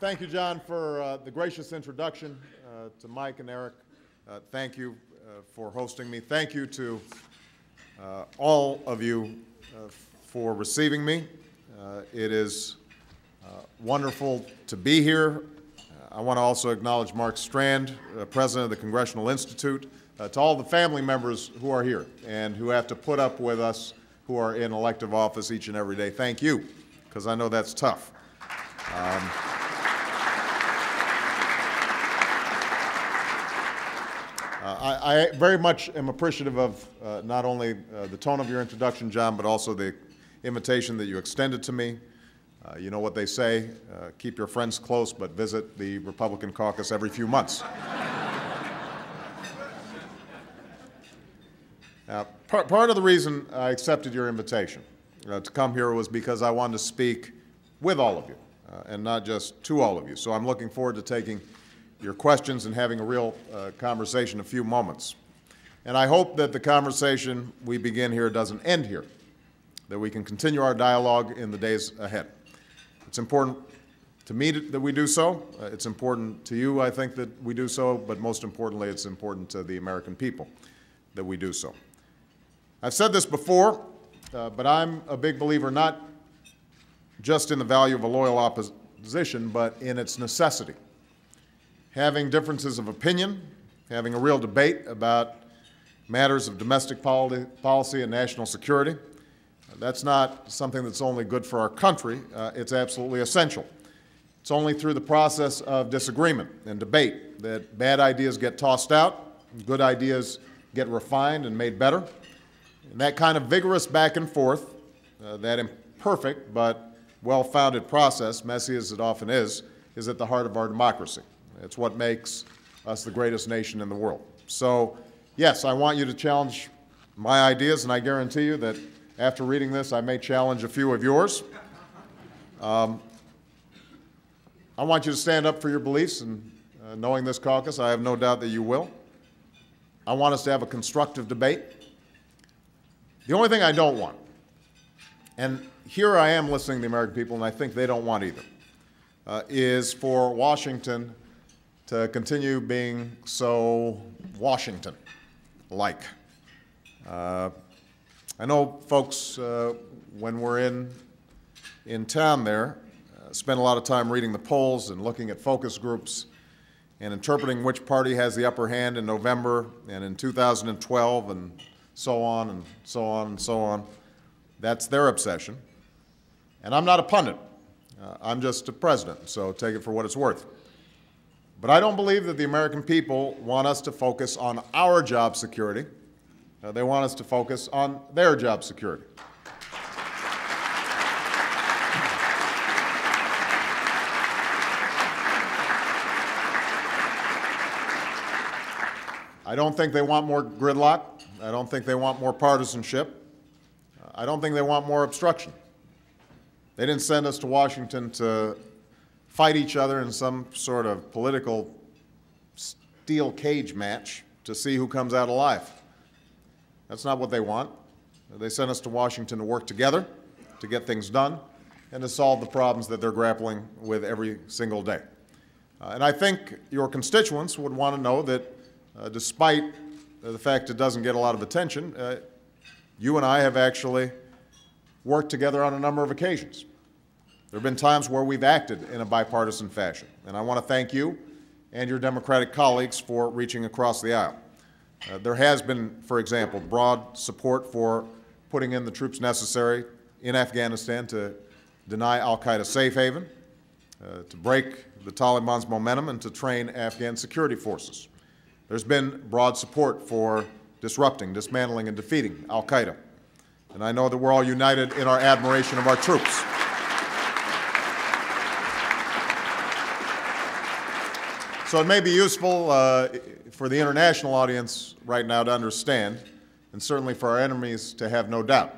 Thank you, John, for the gracious introduction to Mike and Eric. Thank you for hosting me. Thank you to all of you for receiving me. It is wonderful to be here. I want to also acknowledge Mark Strand, President of the Congressional Institute, to all the family members who are here and who have to put up with us who are in elective office each and every day. Thank you, because I know that's tough. I very much am appreciative of not only the tone of your introduction, John, but also the invitation that you extended to me. You know what they say, keep your friends close, but visit the Republican caucus every few months. Part of the reason I accepted your invitation to come here was because I wanted to speak with all of you, and not just to all of you. So I'm looking forward to taking your questions and having a real conversation in a few moments. And I hope that the conversation we begin here doesn't end here, that we can continue our dialogue in the days ahead. It's important to me that we do so. It's important to you, I think, that we do so, but most importantly, it's important to the American people that we do so. I've said this before, but I'm a big believer not just in the value of a loyal opposition, but in its necessity. Having differences of opinion, having a real debate about matters of domestic policy and national security, that's not something that's only good for our country, it's absolutely essential. It's only through the process of disagreement and debate that bad ideas get tossed out, good ideas get refined and made better. And that kind of vigorous back and forth, that imperfect but well-founded process, messy as it often is at the heart of our democracy. It's what makes us the greatest nation in the world. So, yes, I want you to challenge my ideas, and I guarantee you that after reading this, I may challenge a few of yours. I want you to stand up for your beliefs, and knowing this caucus, I have no doubt that you will. I want us to have a constructive debate. The only thing I don't want, and here I am listening to the American people, and I think they don't want either, is for Washington to continue being so Washington-like. I know folks, when we're in town there, spend a lot of time reading the polls and looking at focus groups and interpreting which party has the upper hand in November and in 2012 and so on and so on and so on. That's their obsession. And I'm not a pundit. I'm just a president, so take it for what it's worth. But I don't believe that the American people want us to focus on our job security. They want us to focus on their job security. I don't think they want more gridlock. I don't think they want more partisanship. I don't think they want more obstruction. They didn't send us to Washington to fight each other in some sort of political steel cage match to see who comes out alive. That's not what they want. They sent us to Washington to work together, to get things done, and to solve the problems that they're grappling with every single day. And I think your constituents would want to know that despite the fact it doesn't get a lot of attention, you and I have actually worked together on a number of occasions. There have been times where we've acted in a bipartisan fashion, and I want to thank you and your Democratic colleagues for reaching across the aisle. There has been, for example, broad support for putting in the troops necessary in Afghanistan to deny al-Qaeda safe haven, to break the Taliban's momentum, and to train Afghan security forces. There's been broad support for disrupting, dismantling, and defeating al-Qaeda. And I know that we're all united in our admiration of our troops. So it may be useful for the international audience right now to understand, and certainly for our enemies to have no doubt.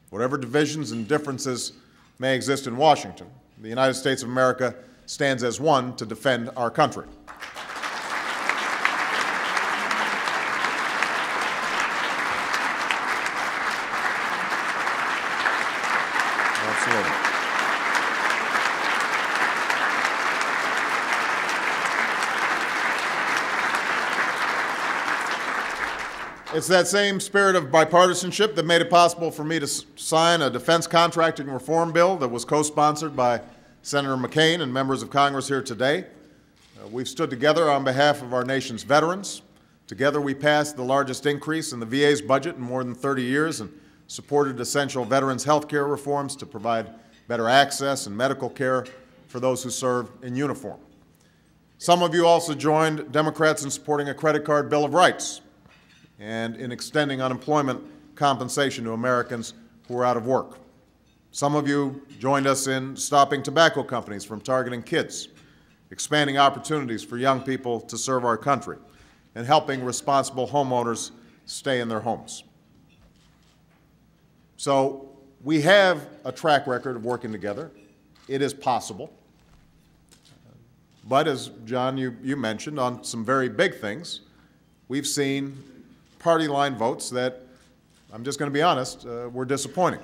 Whatever divisions and differences may exist in Washington, the United States of America stands as one to defend our country. Absolutely. It's that same spirit of bipartisanship that made it possible for me to sign a defense contracting reform bill that was co-sponsored by Senator McCain and members of Congress here today. We've stood together on behalf of our nation's veterans. Together we passed the largest increase in the VA's budget in more than 30 years and supported essential veterans' health care reforms to provide better access and medical care for those who serve in uniform. Some of you also joined Democrats in supporting a credit card bill of rights and in extending unemployment compensation to Americans who are out of work. Some of you joined us in stopping tobacco companies from targeting kids, expanding opportunities for young people to serve our country, and helping responsible homeowners stay in their homes. So we have a track record of working together. It is possible. But as John, you mentioned, on some very big things, we've seen party line votes that, I'm just going to be honest, were disappointing.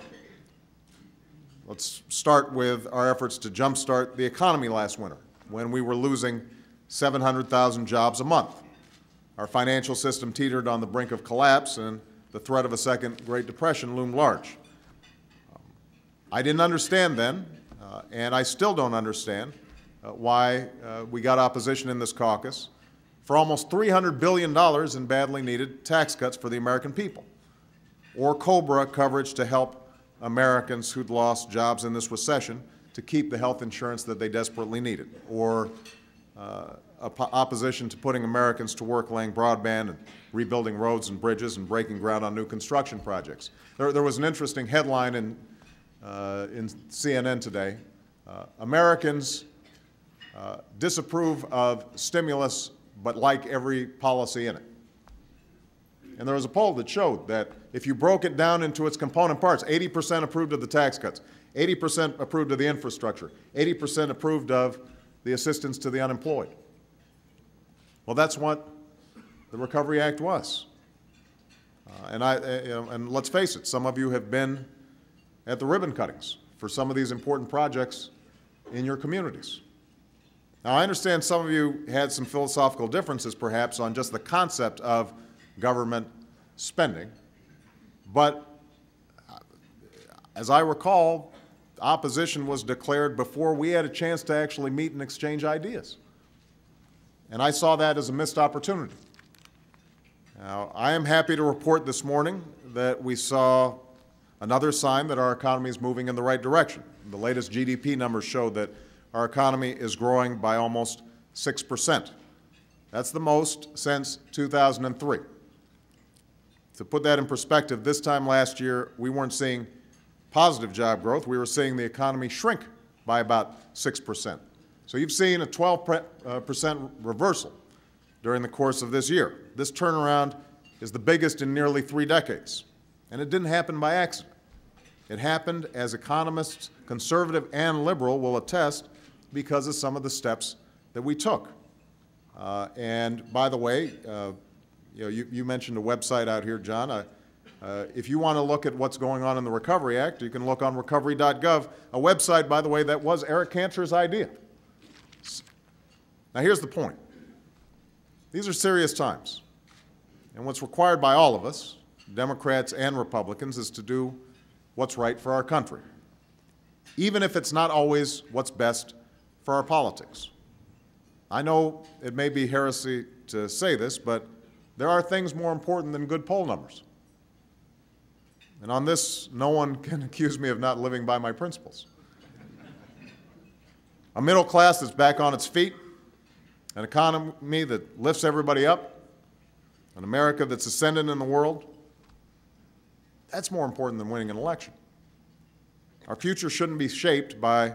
Let's start with our efforts to jumpstart the economy last winter, when we were losing 700,000 jobs a month. Our financial system teetered on the brink of collapse, and the threat of a second Great Depression loomed large. I didn't understand then, and I still don't understand, why we got opposition in this caucus for almost $300 billion in badly needed tax cuts for the American people, or COBRA coverage to help Americans who'd lost jobs in this recession to keep the health insurance that they desperately needed, or opposition to putting Americans to work laying broadband and rebuilding roads and bridges and breaking ground on new construction projects. There was an interesting headline in CNN today. Americans disapprove of stimulus but like every policy in it. And there was a poll that showed that if you broke it down into its component parts, 80% approved of the tax cuts, 80% approved of the infrastructure, 80% approved of the assistance to the unemployed. Well, that's what the Recovery Act was. And let's face it, some of you have been at the ribbon cuttings for some of these important projects in your communities. Now, I understand some of you had some philosophical differences, perhaps, on just the concept of government spending, but as I recall, opposition was declared before we had a chance to actually meet and exchange ideas. And I saw that as a missed opportunity. Now, I am happy to report this morning that we saw another sign that our economy is moving in the right direction. The latest GDP numbers show that our economy is growing by almost 6%. That's the most since 2003. To put that in perspective, this time last year, we weren't seeing positive job growth. We were seeing the economy shrink by about 6%. So you've seen a 12% reversal during the course of this year. This turnaround is the biggest in nearly 3 decades. And it didn't happen by accident. It happened, as economists, conservative and liberal, will attest, because of some of the steps that we took. And by the way, you mentioned a website out here, John. If you want to look at what's going on in the Recovery Act, you can look on recovery.gov, a website, by the way, that was Eric Cantor's idea. Now, here's the point. These are serious times. And what's required by all of us, Democrats and Republicans, is to do what's right for our country, even if it's not always what's best for our politics. I know it may be heresy to say this, but there are things more important than good poll numbers. And on this, no one can accuse me of not living by my principles. A middle class that's back on its feet, an economy that lifts everybody up, an America that's ascendant in the world, that's more important than winning an election. Our future shouldn't be shaped by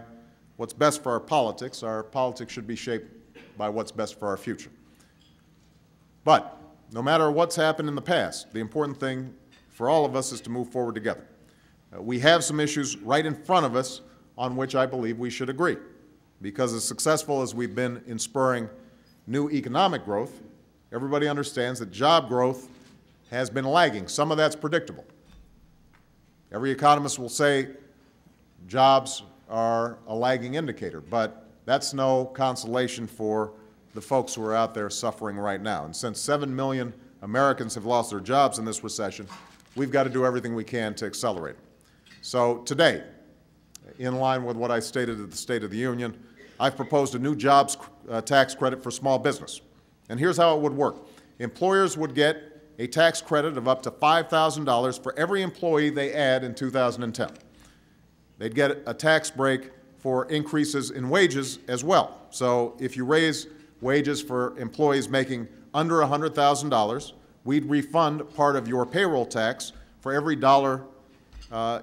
what's best for our politics. Our politics should be shaped by what's best for our future. But no matter what's happened in the past, the important thing for all of us is to move forward together. We have some issues right in front of us on which I believe we should agree, because as successful as we've been in spurring new economic growth, everybody understands that job growth has been lagging. Some of that's predictable. Every economist will say jobs are a lagging indicator, but that's no consolation for the folks who are out there suffering right now. And since 7 million Americans have lost their jobs in this recession, we've got to do everything we can to accelerate it. So today, in line with what I stated at the State of the Union, I've proposed a new jobs tax credit for small business. And here's how it would work. Employers would get a tax credit of up to $5,000 for every employee they add in 2010. They'd get a tax break for increases in wages as well. So if you raise wages for employees making under $100,000, we'd refund part of your payroll tax for every dollar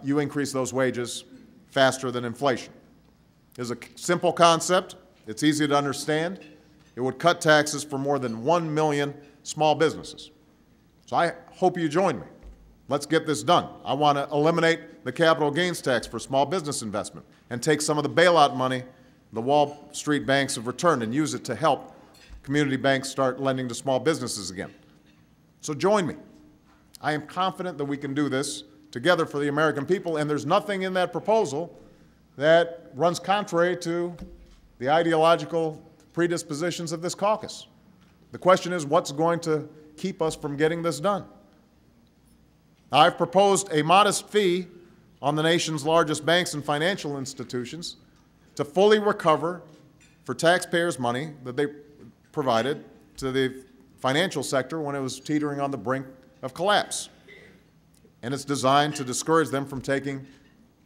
you increase those wages faster than inflation. It's a simple concept. It's easy to understand. It would cut taxes for more than 1 million small businesses. So I hope you join me. Let's get this done. I want to eliminate the capital gains tax for small business investment and take some of the bailout money the Wall Street banks have returned and use it to help community banks start lending to small businesses again. So join me. I am confident that we can do this together for the American people, and there's nothing in that proposal that runs contrary to the ideological predispositions of this caucus. The question is, what's going to keep us from getting this done? I've proposed a modest fee on the nation's largest banks and financial institutions to fully recover for taxpayers' money that they provided to the financial sector when it was teetering on the brink of collapse. And it's designed to discourage them from taking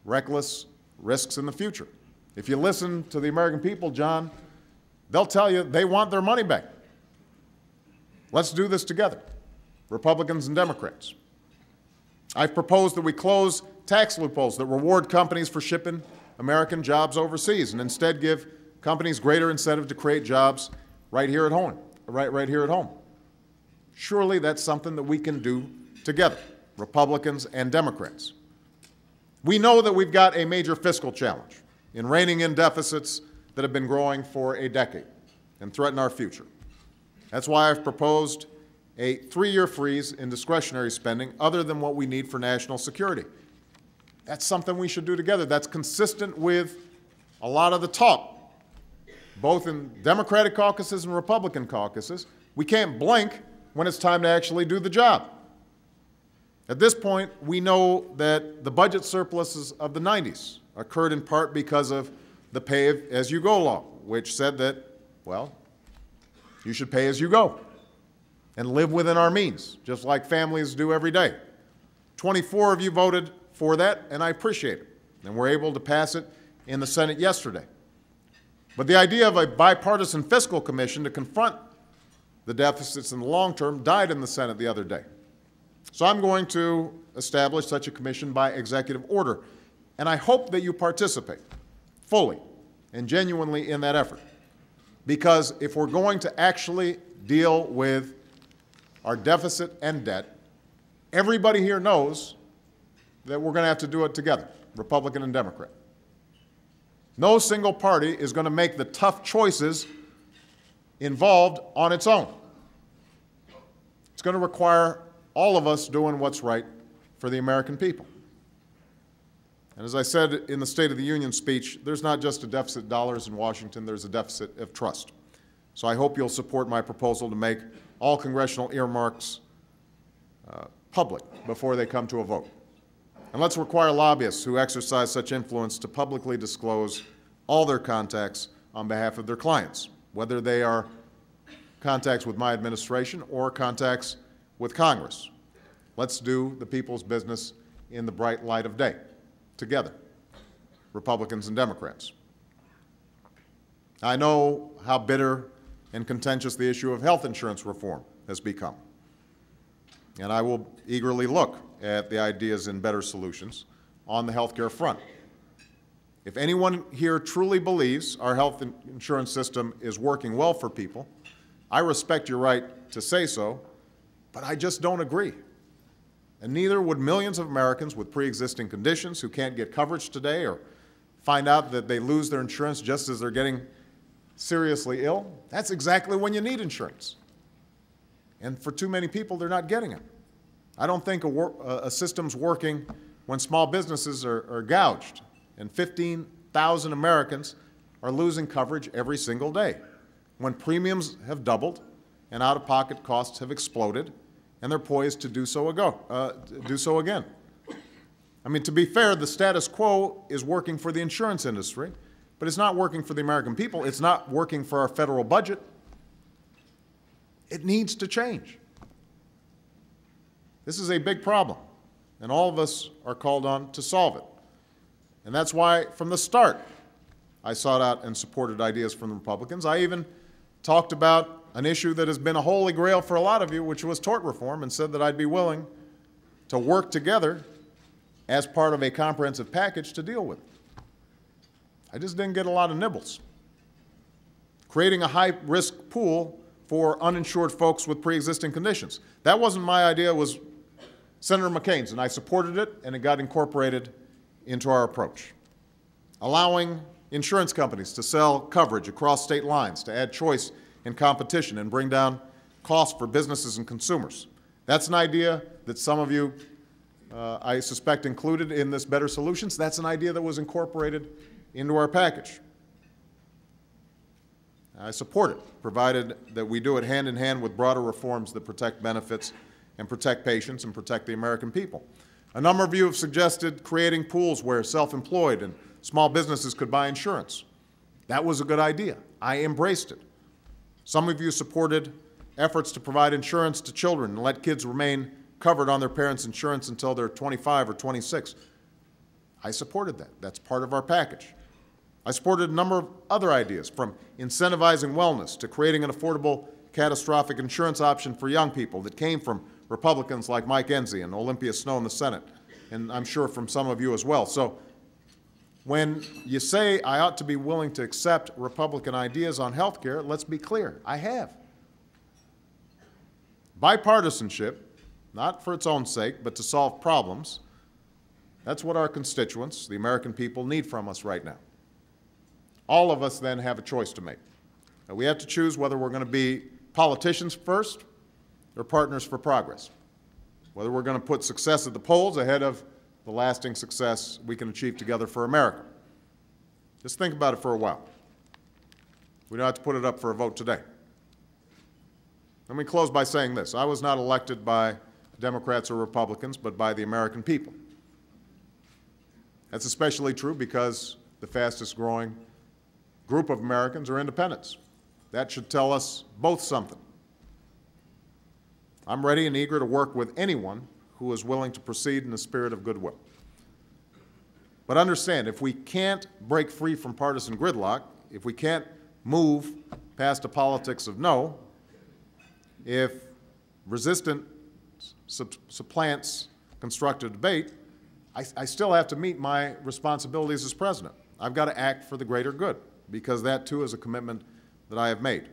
reckless risks in the future. If you listen to the American people, John, they'll tell you they want their money back. Let's do this together, Republicans and Democrats. I've proposed that we close tax loopholes that reward companies for shipping American jobs overseas and instead give companies greater incentive to create jobs right here at home. Right here at home. Surely that's something that we can do together, Republicans and Democrats. We know that we've got a major fiscal challenge in reining in deficits that have been growing for a decade and threaten our future. That's why I've proposed a 3-year freeze in discretionary spending other than what we need for national security. That's something we should do together. That's consistent with a lot of the talk, both in Democratic caucuses and Republican caucuses. We can't blink when it's time to actually do the job. At this point, we know that the budget surpluses of the 90s occurred in part because of the pay-as-you-go law, which said that, well, you should pay as you go and live within our means, just like families do every day. 24 of you voted for that, and I appreciate it. And we're able to pass it in the Senate yesterday. But the idea of a bipartisan fiscal commission to confront the deficits in the long term died in the Senate the other day. So I'm going to establish such a commission by executive order, and I hope that you participate fully and genuinely in that effort. Because if we're going to actually deal with our deficit and debt, everybody here knows that we're going to have to do it together, Republican and Democrat. No single party is going to make the tough choices involved on its own. It's going to require all of us doing what's right for the American people. And as I said in the State of the Union speech, there's not just a deficit of dollars in Washington, there's a deficit of trust. So I hope you'll support my proposal to make all congressional earmarks public before they come to a vote. And let's require lobbyists who exercise such influence to publicly disclose all their contacts on behalf of their clients, whether they are contacts with my administration or contacts with Congress. Let's do the people's business in the bright light of day, together, Republicans and Democrats. I know how bitter and contentious the issue of health insurance reform has become, and I will eagerly look at the ideas and better solutions on the health care front. If anyone here truly believes our health insurance system is working well for people, I respect your right to say so, but I just don't agree. And neither would millions of Americans with pre-existing conditions who can't get coverage today or find out that they lose their insurance just as they're getting seriously ill. That's exactly when you need insurance. And for too many people, they're not getting it. I don't think a system's working when small businesses are gouged and 15,000 Americans are losing coverage every single day, when premiums have doubled and out-of-pocket costs have exploded and they're poised to do so again. I mean, to be fair, the status quo is working for the insurance industry, but it's not working for the American people. It's not working for our federal budget. It needs to change. This is a big problem, and all of us are called on to solve it. And that's why, from the start, I sought out and supported ideas from the Republicans. I even talked about an issue that has been a holy grail for a lot of you, which was tort reform, and said that I'd be willing to work together as part of a comprehensive package to deal with it. I just didn't get a lot of nibbles. Creating a high-risk pool for uninsured folks with pre-existing conditions. That wasn't my idea, it was Senator McCain's, and I supported it, and it got incorporated into our approach. Allowing insurance companies to sell coverage across state lines to add choice and competition and bring down costs for businesses and consumers. That's an idea that some of you, I suspect, included in this Better Solutions. That's an idea that was incorporated into our package. I support it, provided that we do it hand in hand with broader reforms that protect benefits and protect patients and protect the American people. A number of you have suggested creating pools where self-employed and small businesses could buy insurance. That was a good idea. I embraced it. Some of you supported efforts to provide insurance to children and let kids remain covered on their parents' insurance until they're 25 or 26. I supported that. That's part of our package. I supported a number of other ideas, from incentivizing wellness to creating an affordable catastrophic insurance option for young people, that came from Republicans like Mike Enzi and Olympia Snowe in the Senate, and I'm sure from some of you as well. So when you say I ought to be willing to accept Republican ideas on health care, let's be clear, I have. Bipartisanship, not for its own sake, but to solve problems, that's what our constituents, the American people, need from us right now. All of us then have a choice to make. We have to choose whether we're going to be politicians first or partners for progress, whether we're going to put success at the polls ahead of the lasting success we can achieve together for America. Just think about it for a while. We don't have to put it up for a vote today. Let me close by saying this. I was not elected by Democrats or Republicans, but by the American people. That's especially true because the fastest growing group of Americans are independents. That should tell us both something. I'm ready and eager to work with anyone who is willing to proceed in the spirit of goodwill. But understand, if we can't break free from partisan gridlock, if we can't move past the politics of no, if resistance supplants constructive debate, I still have to meet my responsibilities as president. I've got to act for the greater good, because that too is a commitment that I have made.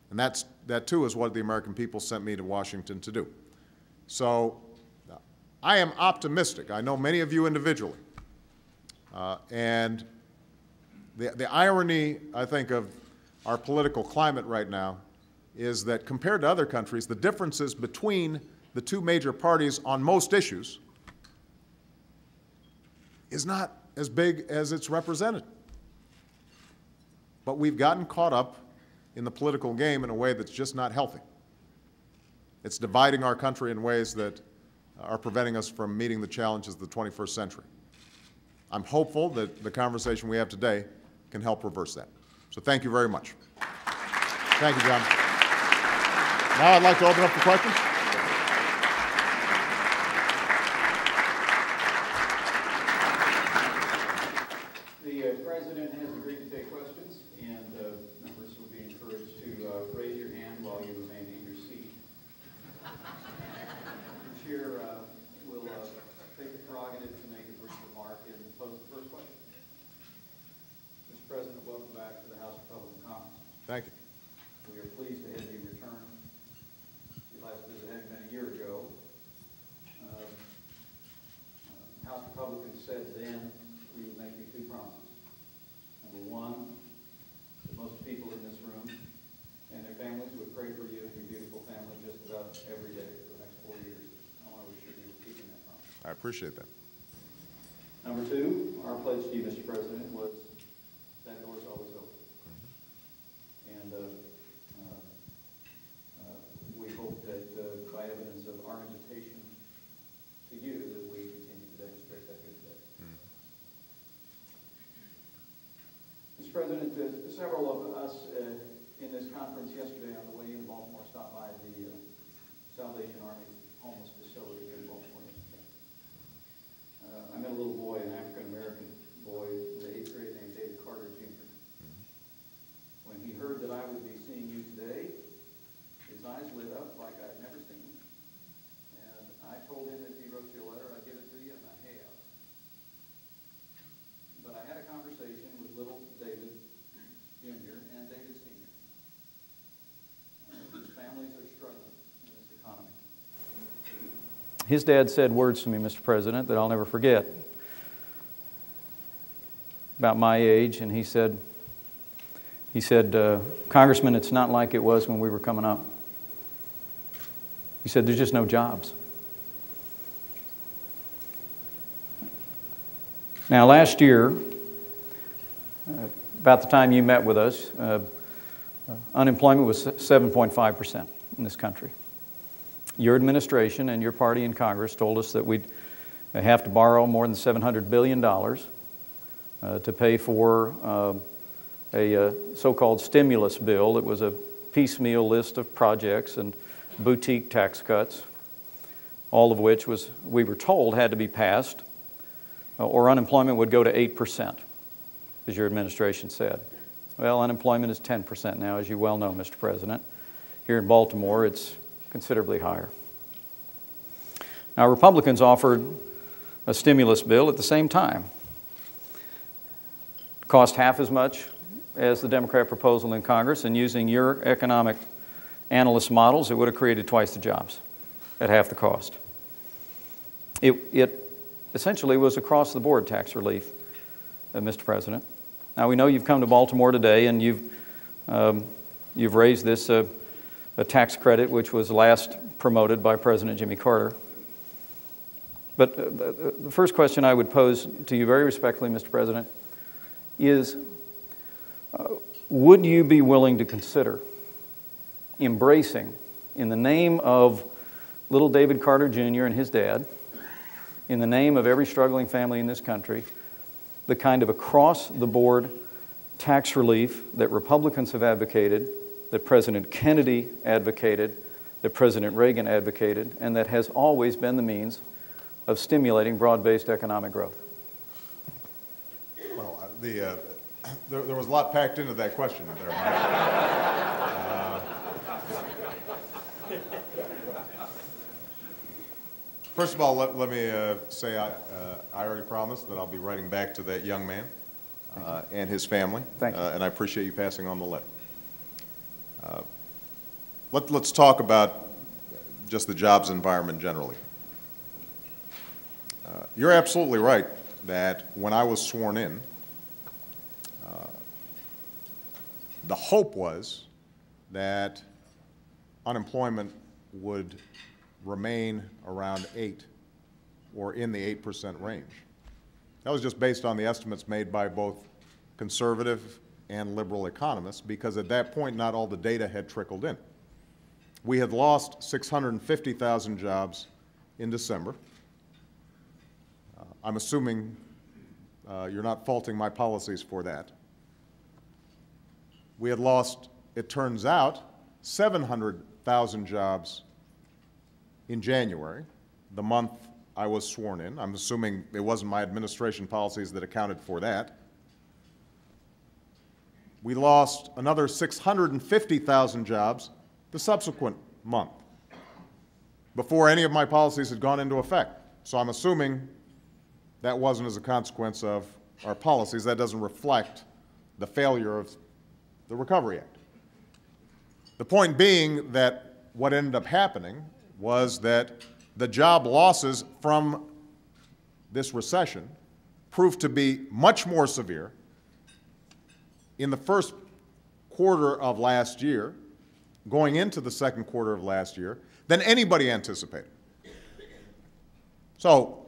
And that too is what the American people sent me to Washington to do. So I am optimistic. I know many of you individually. And the irony, I think, of our political climate right now is that compared to other countries, the differences between the two major parties on most issues is not as big as it's represented. But we've gotten caught up in the political game in a way that's just not healthy. It's dividing our country in ways that are preventing us from meeting the challenges of the 21st century. I'm hopeful that the conversation we have today can help reverse that. So thank you very much. Thank you, John. Now I'd like to open up for questions. The President has agreed to take questions, and members will be encouraged to raise your hand while you remain in your seat. The Chair will take the prerogative to make a brief remark and pose the first question. Mr. President, welcome back to the House Republican Conference. Thank you. We are pleased to have you return. Your last visit had been a year ago. House Republicans said then we would make you two promises. Number one, that most people in this room and their families would pray for you and your beautiful family just about every day for the next 4 years. I want to assure you we're keeping that promise. I appreciate that. Number two, our pledge to you, Mr. President, was that door is always open. And we hope that by evidence Mr. President, several of us in this conference yesterday on the way in Baltimore stopped by the Salvation Army homeless facility here in Baltimore yesterday. I met a little boy, an African-American boy in the 8th grade named David Carter, Jr. When he heard that I would be seeing you today, his eyes lit up like I'd never seen him. And I told him if he wrote you a letter, I'd give it to you, and I have. But I had a conversation with little David Jr. and David Sr. His families are struggling in this economy. His dad said words to me, Mr. President, that I'll never forget about my age, and he said, Congressman, it's not like it was when we were coming up. He said, there's just no jobs. Now, last year, about the time you met with us, unemployment was 7.5% in this country. Your administration and your party in Congress told us that we'd have to borrow more than $700 billion to pay for a so-called stimulus bill. It was a piecemeal list of projects and boutique tax cuts, all of which we were told had to be passed, or unemployment would go to 8%, as your administration said. Well, unemployment is 10% now, as you well know, Mr. President. Here in Baltimore, it's considerably higher. Now, Republicans offered a stimulus bill at the same time. It cost half as much as the Democrat proposal in Congress, and using your economic analyst models, it would have created twice the jobs at half the cost. It essentially was across-the-board tax relief, Mr. President. Now, we know you've come to Baltimore today, and you've raised this a tax credit, which was last promoted by President Jimmy Carter. But the first question I would pose to you very respectfully, Mr. President, is would you be willing to consider embracing, in the name of little David Carter Jr. and his dad, in the name of every struggling family in this country, the kind of across-the-board tax relief that Republicans have advocated, that President Kennedy advocated, that President Reagan advocated, and that has always been the means of stimulating broad-based economic growth? Well, there was a lot packed into that question there, Mike. First of all, let me say I already promised that I'll be writing back to that young man and his family. Thank you. And I appreciate you passing on the letter. Let's talk about just the jobs environment generally. You're absolutely right that when I was sworn in, the hope was that unemployment would remain around 8 or in the 8% range. That was just based on the estimates made by both conservative and liberal economists, because at that point not all the data had trickled in. We had lost 650,000 jobs in December. I'm assuming you're not faulting my policies for that. We had lost, it turns out, 700,000 jobs in January, the month I was sworn in. I'm assuming it wasn't my administration policies that accounted for that. We lost another 650,000 jobs the subsequent month, before any of my policies had gone into effect. So I'm assuming that wasn't as a consequence of our policies. That doesn't reflect the failure of the Recovery Act. The point being that what ended up happening was that the job losses from this recession proved to be much more severe in the first quarter of last year, going into the second quarter of last year, than anybody anticipated. So,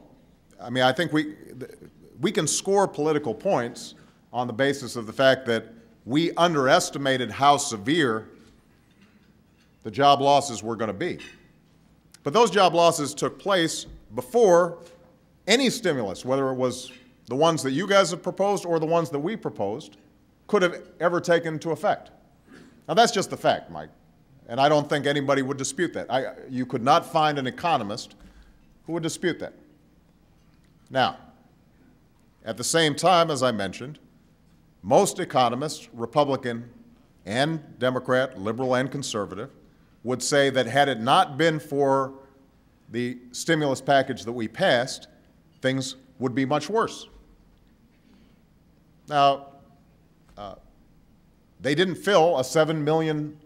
I mean, I think we can score political points on the basis of the fact that we underestimated how severe the job losses were going to be. But those job losses took place before any stimulus, whether it was the ones that you guys have proposed or the ones that we proposed, could have ever taken into effect. Now, that's just the fact, Mike, and I don't think anybody would dispute that. You could not find an economist who would dispute that. Now, at the same time, as I mentioned, most economists, Republican and Democrat, liberal and conservative, would say that had it not been for the stimulus package that we passed, things would be much worse. Now, they didn't fill a 7 million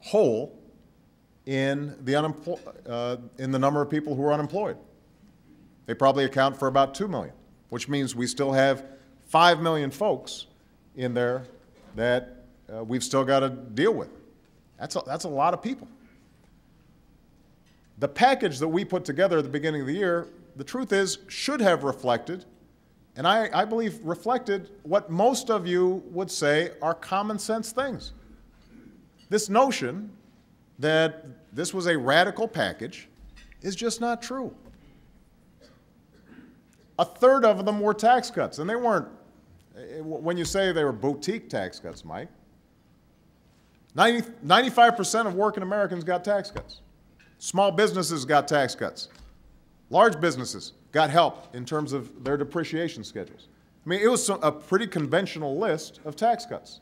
hole in the number of people who are unemployed. They probably account for about 2 million, which means we still have 5 million folks in there that we've still got to deal with. That's a lot of people. The package that we put together at the beginning of the year, the truth is, should have reflected, and I believe reflected what most of you would say are common sense things. This notion that this was a radical package is just not true. A third of them were tax cuts, and they weren't, when you say they were boutique tax cuts, Mike, 95% of working Americans got tax cuts. Small businesses got tax cuts. Large businesses got help in terms of their depreciation schedules. I mean, it was a pretty conventional list of tax cuts.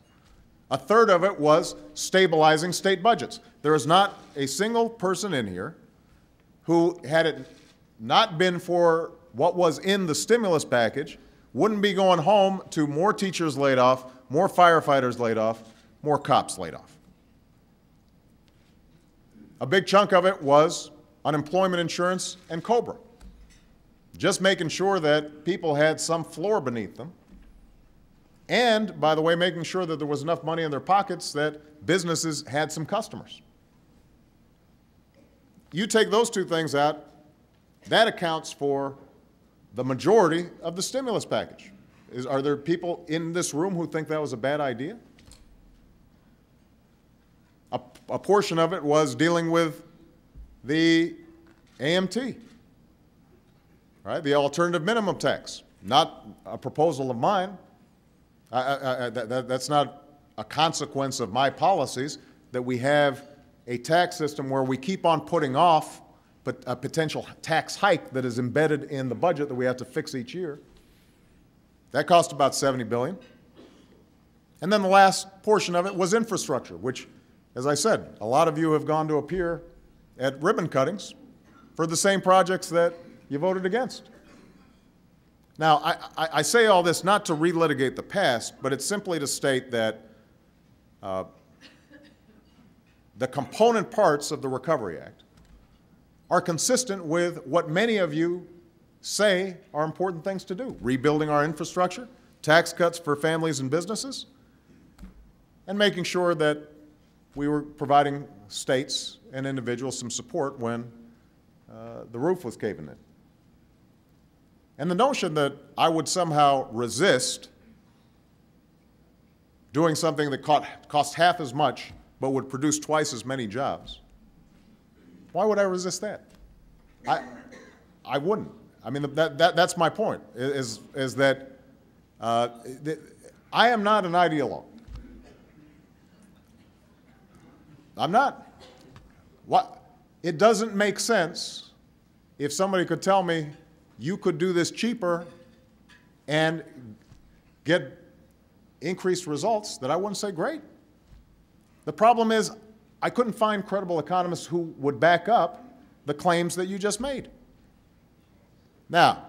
A third of it was stabilizing state budgets. There is not a single person in here who, had it not been for what was in the stimulus package, wouldn't be going home to more teachers laid off, more firefighters laid off, more cops laid off. A big chunk of it was unemployment insurance and COBRA, just making sure that people had some floor beneath them, and, by the way, making sure that there was enough money in their pockets that businesses had some customers. You take those two things out, that accounts for the majority of the stimulus package. Are there people in this room who think that was a bad idea? A portion of it was dealing with the AMT, right? The alternative minimum tax, not a proposal of mine. That's not a consequence of my policies, that we have a tax system where we keep on putting off a potential tax hike that is embedded in the budget that we have to fix each year. That cost about $70 billion. And then the last portion of it was infrastructure, which, as I said, a lot of you have gone to appear at ribbon cuttings for the same projects that you voted against. Now, I say all this not to relitigate the past, but it's simply to state that the component parts of the Recovery Act are consistent with what many of you say are important things to do: rebuilding our infrastructure, tax cuts for families and businesses, and making sure that we were providing states and individuals some support when the roof was caving in. And the notion that I would somehow resist doing something that cost half as much but would produce twice as many jobs, why would I resist that? I wouldn't. I mean, that's my point, is that I am not an ideologue. I'm not. It doesn't make sense if somebody could tell me you could do this cheaper and get increased results, that I wouldn't say great. The problem is I couldn't find credible economists who would back up the claims that you just made. Now,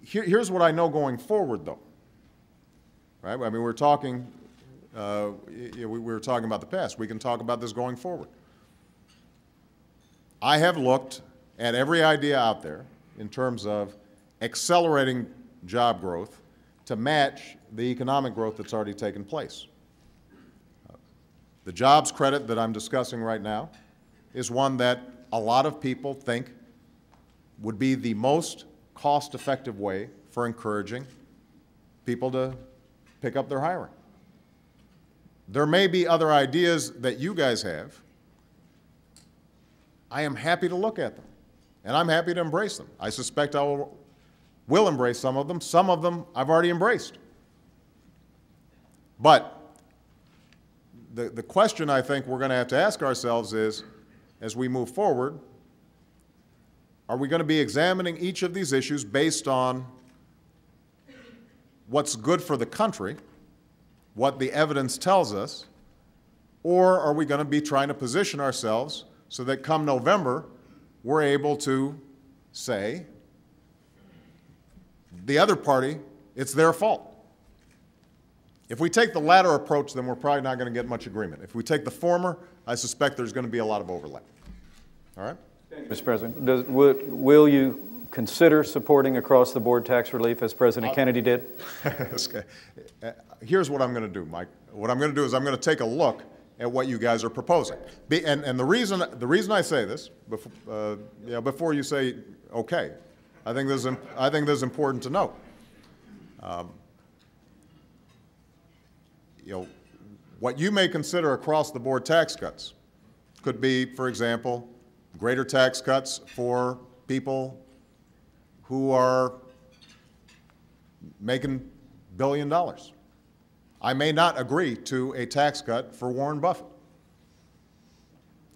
here's what I know going forward, though. Right? I mean, we were talking about the past. We can talk about this going forward. I have looked at every idea out there in terms of accelerating job growth to match the economic growth that's already taken place. The jobs credit that I'm discussing right now is one that a lot of people think would be the most cost-effective way for encouraging people to pick up their hiring. There may be other ideas that you guys have. I am happy to look at them, and I'm happy to embrace them. I suspect I will will embrace some of them I've already embraced. But the question I think we're going to have to ask ourselves is, as we move forward, are we going to be examining each of these issues based on what's good for the country, what the evidence tells us, or are we going to be trying to position ourselves so that come November, we're able to say, the other party, it's their fault? If we take the latter approach, then we're probably not going to get much agreement. If we take the former, I suspect there's going to be a lot of overlap. All right? Mr. President, will you consider supporting across-the-board tax relief as President Kennedy did? Okay. Here's what I'm going to do, Mike. What I'm going to do is I'm going to take a look at what you guys are proposing. And the reason I say this, before you say okay, I think this is important to note. What you may consider across-the-board tax cuts could be, for example, greater tax cuts for people who are making $1 billion. I may not agree to a tax cut for Warren Buffett.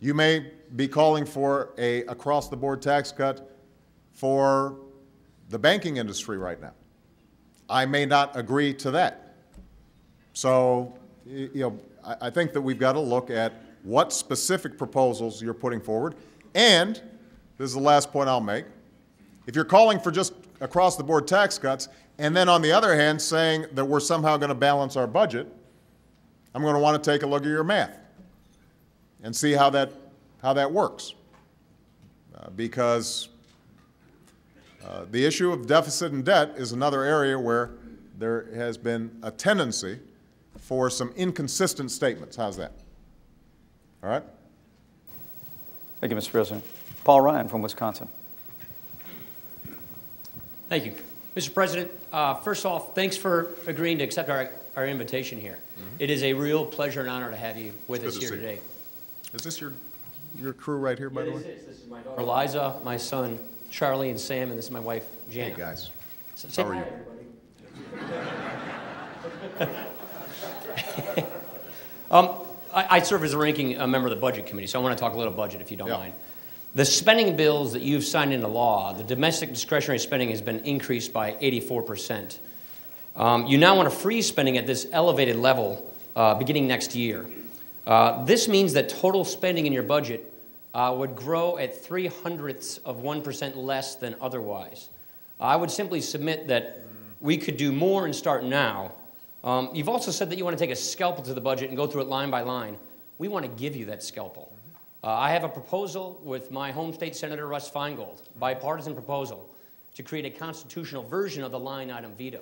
You may be calling for a across-the-board tax cut for the banking industry right now. I may not agree to that. So, I think that we've got to look at what specific proposals you're putting forward. And this is the last point I'll make. If you're calling for just across-the-board tax cuts, and then on the other hand saying that we're somehow going to balance our budget, I'm going to want to take a look at your math and see how that works. Because the issue of deficit and debt is another area where there has been a tendency for some inconsistent statements. How's that? All right? Thank you, Mr. President. Paul Ryan from Wisconsin. Thank you. Mr. President, first off, thanks for agreeing to accept our invitation here. Mm-hmm. It is a real pleasure and honor to have you with us here today. Is this your crew right here, by the way? This is my daughter Eliza, my son Charlie and Sam, and this is my wife Jana. Hey, guys. Say how are you? I serve as a ranking member of the Budget Committee, so I want to talk a little budget, if you don't mind. The spending bills that you've signed into law, the domestic discretionary spending has been increased by 84%. You now want to freeze spending at this elevated level beginning next year. This means that total spending in your budget would grow at 0.03% less than otherwise. I would simply submit that we could do more and start now. You've also said that you want to take a scalpel to the budget and go through it line by line. We want to give you that scalpel. I have a proposal with my home state Senator Russ Feingold, bipartisan proposal, to create a constitutional version of the line item veto.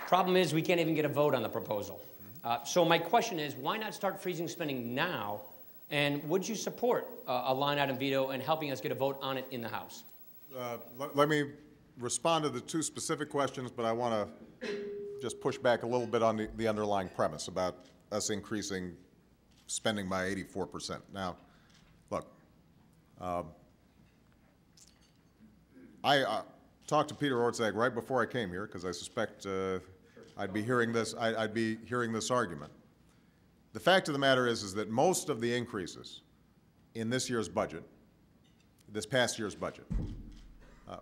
Problem is, we can't even get a vote on the proposal. So my question is, why not start freezing spending now? And would you support a line item veto and helping us get a vote on it in the House? Let me respond to the two specific questions, but I want to just push back a little bit on the underlying premise about us increasing spending by 84%. Now, look, I talked to Peter Orszag right before I came here because I suspect I'd be hearing this argument. The fact of the matter is that most of the increases in this year's budget, this past year's budget,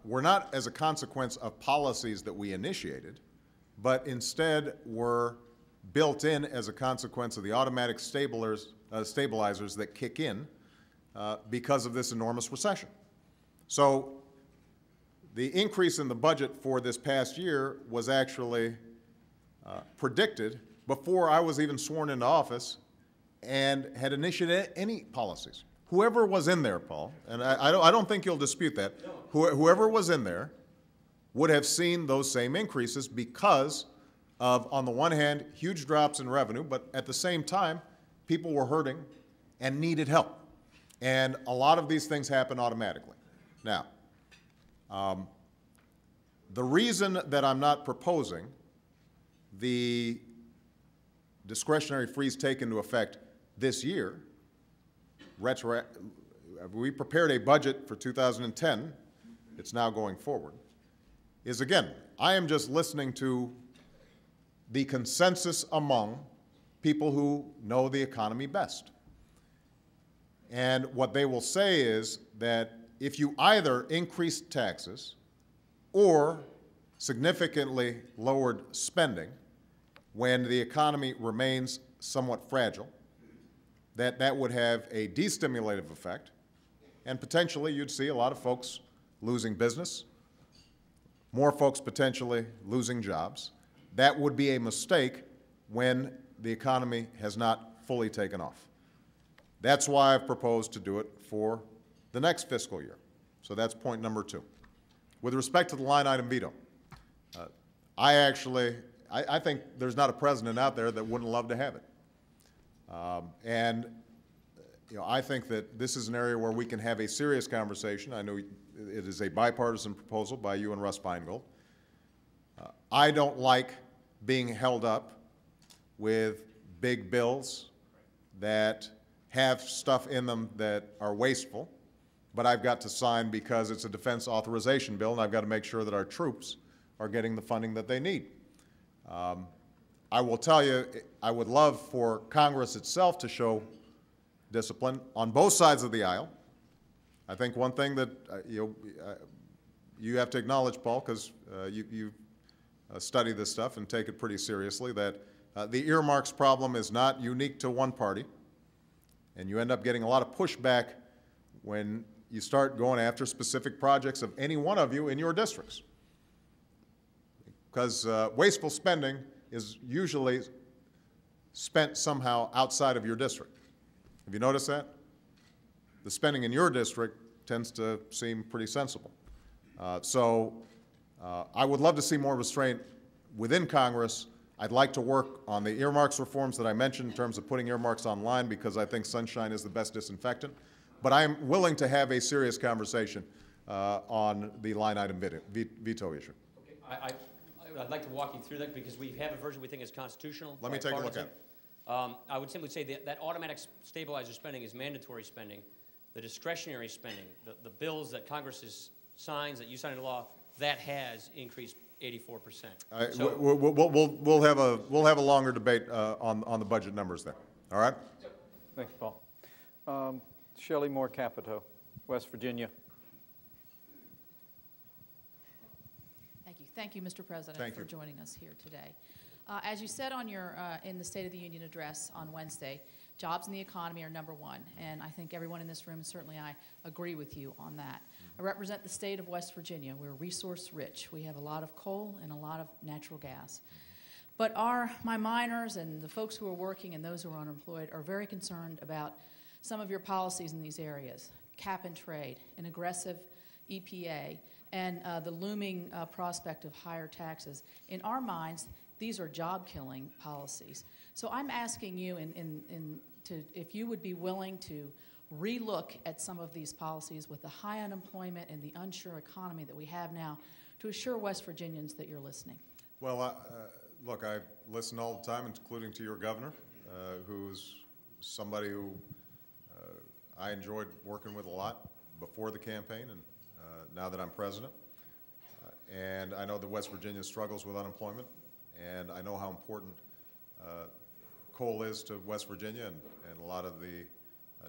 were not as a consequence of policies that we initiated, but instead were built in as a consequence of the automatic stabilizers that kick in because of this enormous recession. So the increase in the budget for this past year was actually predicted before I was even sworn into office and had initiated any policies. Whoever was in there, Paul, and I don't think you'll dispute that, whoever was in there would have seen those same increases because of, on the one hand, huge drops in revenue, but at the same time, people were hurting and needed help. And a lot of these things happen automatically. Now, the reason that I'm not proposing the discretionary freeze take into effect this year we prepared a budget for 2010, it's now going forward, is again, I am just listening to the consensus among people who know the economy best. And what they will say is that if you either increased taxes or significantly lowered spending when the economy remains somewhat fragile, that would have a destimulative effect, and potentially you'd see a lot of folks losing business, more folks potentially losing jobs. That would be a mistake when the economy has not fully taken off. That's why I've proposed to do it for the next fiscal year. So that's point number 2. With respect to the line item veto, I think there's not a president out there that wouldn't love to have it. I think that this is an area where we can have a serious conversation. I know it is a bipartisan proposal by you and Russ Feingold. I don't like being held up with big bills that have stuff in them that are wasteful, but I've got to sign because it's a defense authorization bill, and I've got to make sure that our troops are getting the funding that they need. I will tell you, I would love for Congress itself to show discipline on both sides of the aisle. I think one thing that you have to acknowledge, Paul, because you study this stuff and take it pretty seriously, that the earmarks problem is not unique to one party, and you end up getting a lot of pushback when you start going after specific projects of any one of you in your districts. Because wasteful spending is usually spent somehow outside of your district. Have you noticed that? The spending in your district tends to seem pretty sensible. I would love to see more restraint within Congress. I'd like to work on the earmarks reforms that I mentioned in terms of putting earmarks online, because I think sunshine is the best disinfectant. But I am willing to have a serious conversation on the line item veto issue. Okay. I'd like to walk you through that because we have a version we think is constitutional. Let me take a look at it. I would simply say that automatic stabilizer spending is mandatory spending. The discretionary spending, the bills that Congress signs, that you sign into law, that has increased 84%. We'll have a longer debate on the budget numbers then. All right? Thanks, Paul. Shelley Moore Capito, West Virginia. Thank you, Mr. President, for joining us here today. As you said on your in the State of the Union address on Wednesday, jobs and the economy are number one, and I think everyone in this room, and certainly I, agree with you on that. I represent the state of West Virginia. We're resource rich. We have a lot of coal and a lot of natural gas. But my miners and the folks who are working and those who are unemployed are very concerned about some of your policies in these areas: cap and trade, an aggressive EPA, and the looming prospect of higher taxes. In our minds, these are job-killing policies. So I'm asking you if you would be willing to relook at some of these policies with the high unemployment and the unsure economy that we have now to assure West Virginians that you're listening. Well, look, I listen all the time, including to your governor, who's somebody who I enjoyed working with a lot before the campaign and now that I'm president. And I know that West Virginia struggles with unemployment, and I know how important coal is to West Virginia and a lot of the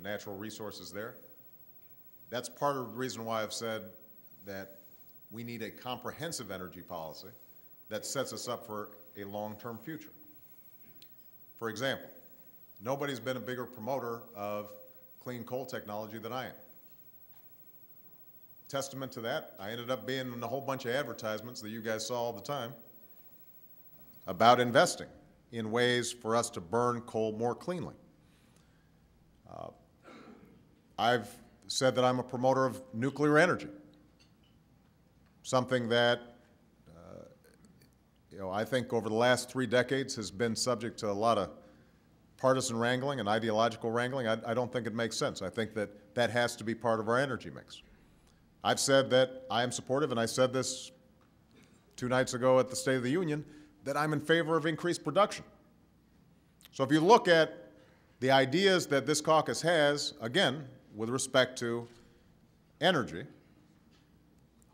natural resources there. That's part of the reason why I've said that we need a comprehensive energy policy that sets us up for a long-term future. For example, nobody's been a bigger promoter of clean coal technology than I am. Testament to that, I ended up being in a whole bunch of advertisements that you guys saw all the time about investing in ways for us to burn coal more cleanly. I've said that I'm a promoter of nuclear energy, something that I think over the last 3 decades has been subject to a lot of partisan wrangling and ideological wrangling. I don't think it makes sense. I think that that has to be part of our energy mix. I've said that I am supportive, and I said this 2 nights ago at the State of the Union, that I'm in favor of increased production. So if you look at The ideas that this caucus has, again, with respect to energy,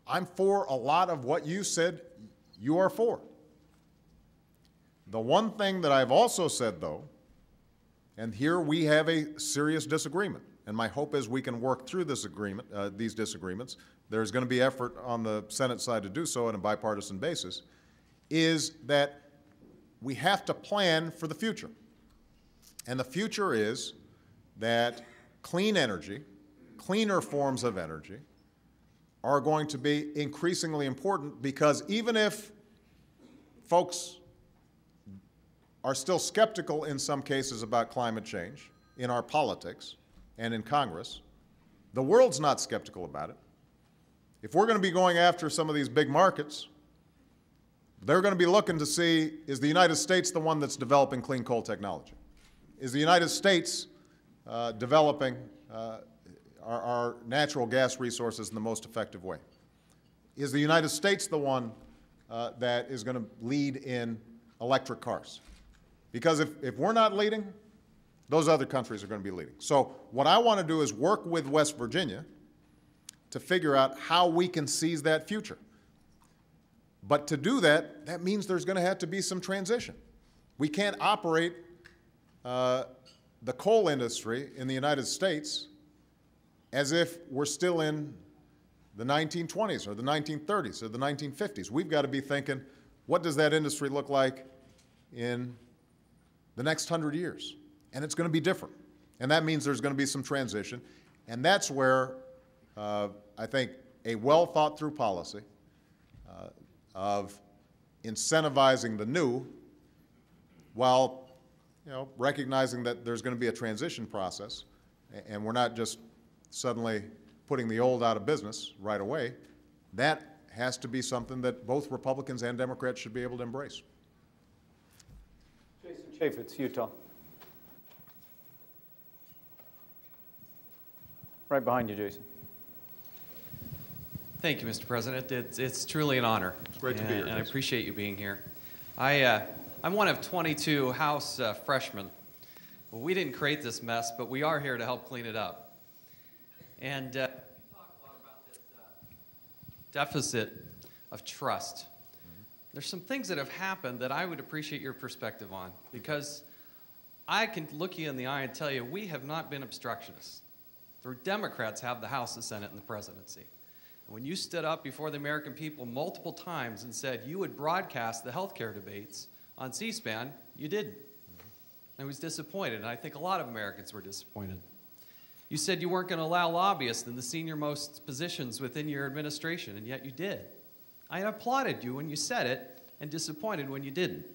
I'm for a lot of what you said you are for. The one thing that I've also said, though, and here we have a serious disagreement, and my hope is we can work through this agreement, these disagreements. There's going to be effort on the Senate side to do so on a bipartisan basis, is that we have to plan for the future. And the future is that clean energy, cleaner forms of energy, are going to be increasingly important, because even if folks are still skeptical in some cases about climate change in our politics and in Congress, the world's not skeptical about it. If we're going to be going after some of these big markets, they're going to be looking to see, is the United States the one that's developing clean coal technology? Is the United States developing our natural gas resources in the most effective way? Is the United States the one that is going to lead in electric cars? Because if we're not leading, those other countries are going to be leading. So what I want to do is work with West Virginia to figure out how we can seize that future. But to do that, that means there's going to have to be some transition. We can't operate the coal industry in the United States as if we're still in the 1920s or the 1930s or the 1950s. We've got to be thinking, what does that industry look like in the next 100 years? And it's going to be different. And that means there's going to be some transition. And that's where I think a well-thought-through policy of incentivizing the new while recognizing that there's going to be a transition process, and we're not just suddenly putting the old out of business right away, that has to be something that both Republicans and Democrats should be able to embrace. Jason Chaffetz, Utah. Right behind you, Jason. Thank you, Mr. President. It's truly an honor. It's great to be here. And I appreciate you being here. I'm one of 22 House freshmen. Well, we didn't create this mess, but we are here to help clean it up. And you talk a lot about this deficit of trust. There's some things that have happened that I would appreciate your perspective on, because I can look you in the eye and tell you we have not been obstructionists. The Democrats have the House, the Senate, and the presidency. And when you stood up before the American people multiple times and said you would broadcast the health care debates on C-SPAN, you didn't. I was disappointed, and I think a lot of Americans were disappointed. You said you weren't going to allow lobbyists in the senior-most positions within your administration, and yet you did. I applauded you when you said it, and disappointed when you didn't.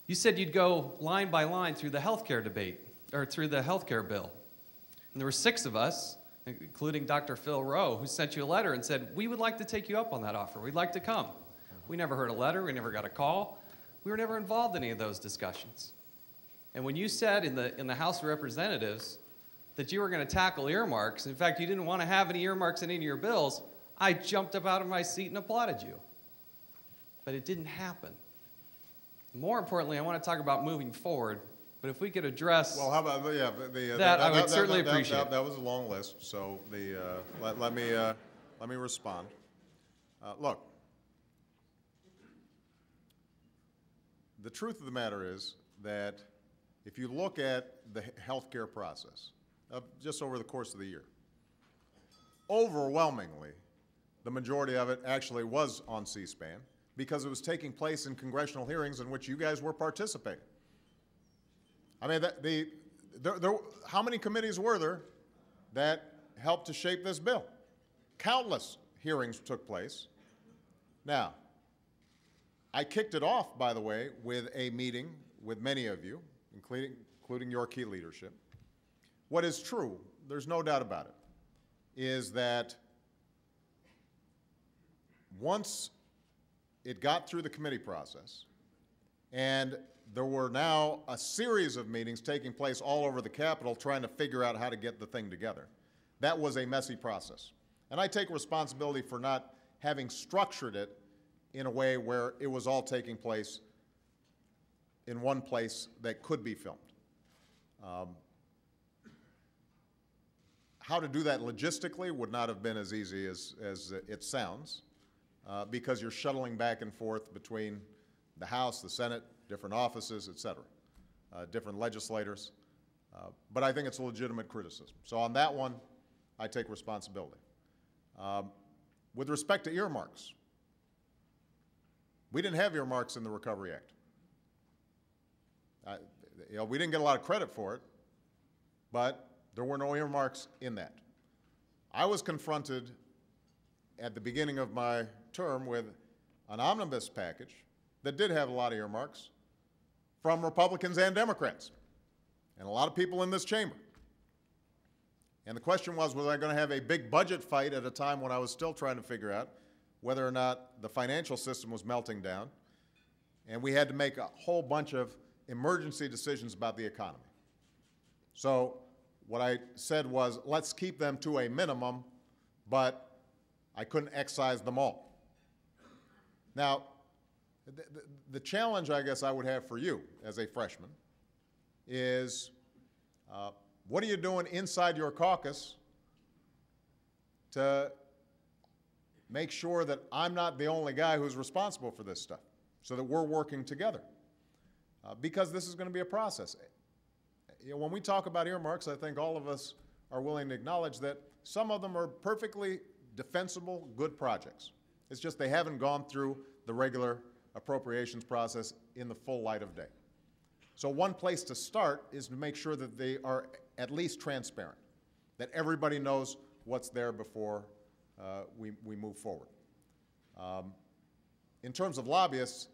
You said you'd go line by line through the health care debate, or through the health care bill. And there were 6 of us, including Dr. Phil Rowe, who sent you a letter and said, we would like to take you up on that offer. We'd like to come. We never heard a letter. We never got a call. We were never involved in any of those discussions. And when you said in the House of Representatives that you were going to tackle earmarks, in fact, you didn't want to have any earmarks in any of your bills, I jumped up out of my seat and applauded you. But it didn't happen. More importantly, I want to talk about moving forward. But if we could address well, how about that, I would certainly appreciate. That was a long list, so let me respond. Look, the truth of the matter is that if you look at the healthcare process just over the course of the year, overwhelmingly, the majority of it actually was on C-SPAN because it was taking place in congressional hearings in which you guys were participating. I mean, how many committees were there that helped to shape this bill? Countless hearings took place. Now, I kicked it off, by the way, with a meeting with many of you, including your key leadership. What is true, there's no doubt about it, is that once it got through the committee process, and there were now a series of meetings taking place all over the Capitol trying to figure out how to get the thing together. That was a messy process. And I take responsibility for not having structured it in a way where it was all taking place in one place that could be filmed. How to do that logistically would not have been as easy as it sounds, because you're shuttling back and forth between the House, the Senate, different offices, et cetera, different legislators. But I think it's a legitimate criticism. So on that one, I take responsibility. With respect to earmarks, we didn't have earmarks in the Recovery Act. We didn't get a lot of credit for it, but there were no earmarks in that. I was confronted at the beginning of my term with an omnibus package that did have a lot of earmarks from Republicans and Democrats, and a lot of people in this chamber. And the question was I going to have a big budget fight at a time when I was still trying to figure out whether or not the financial system was melting down, and we had to make a whole bunch of emergency decisions about the economy. So what I said was, let's keep them to a minimum, but I couldn't excise them all. Now, the challenge I guess I would have for you as a freshman is, what are you doing inside your caucus to make sure that I'm not the only guy who's responsible for this stuff, so that we're working together? Because this is going to be a process. When we talk about earmarks, I think all of us are willing to acknowledge that some of them are perfectly defensible, good projects. It's just they haven't gone through the regular appropriations process in the full light of day. So one place to start is to make sure that they are at least transparent, that everybody knows what's there before we move forward. In terms of lobbyists,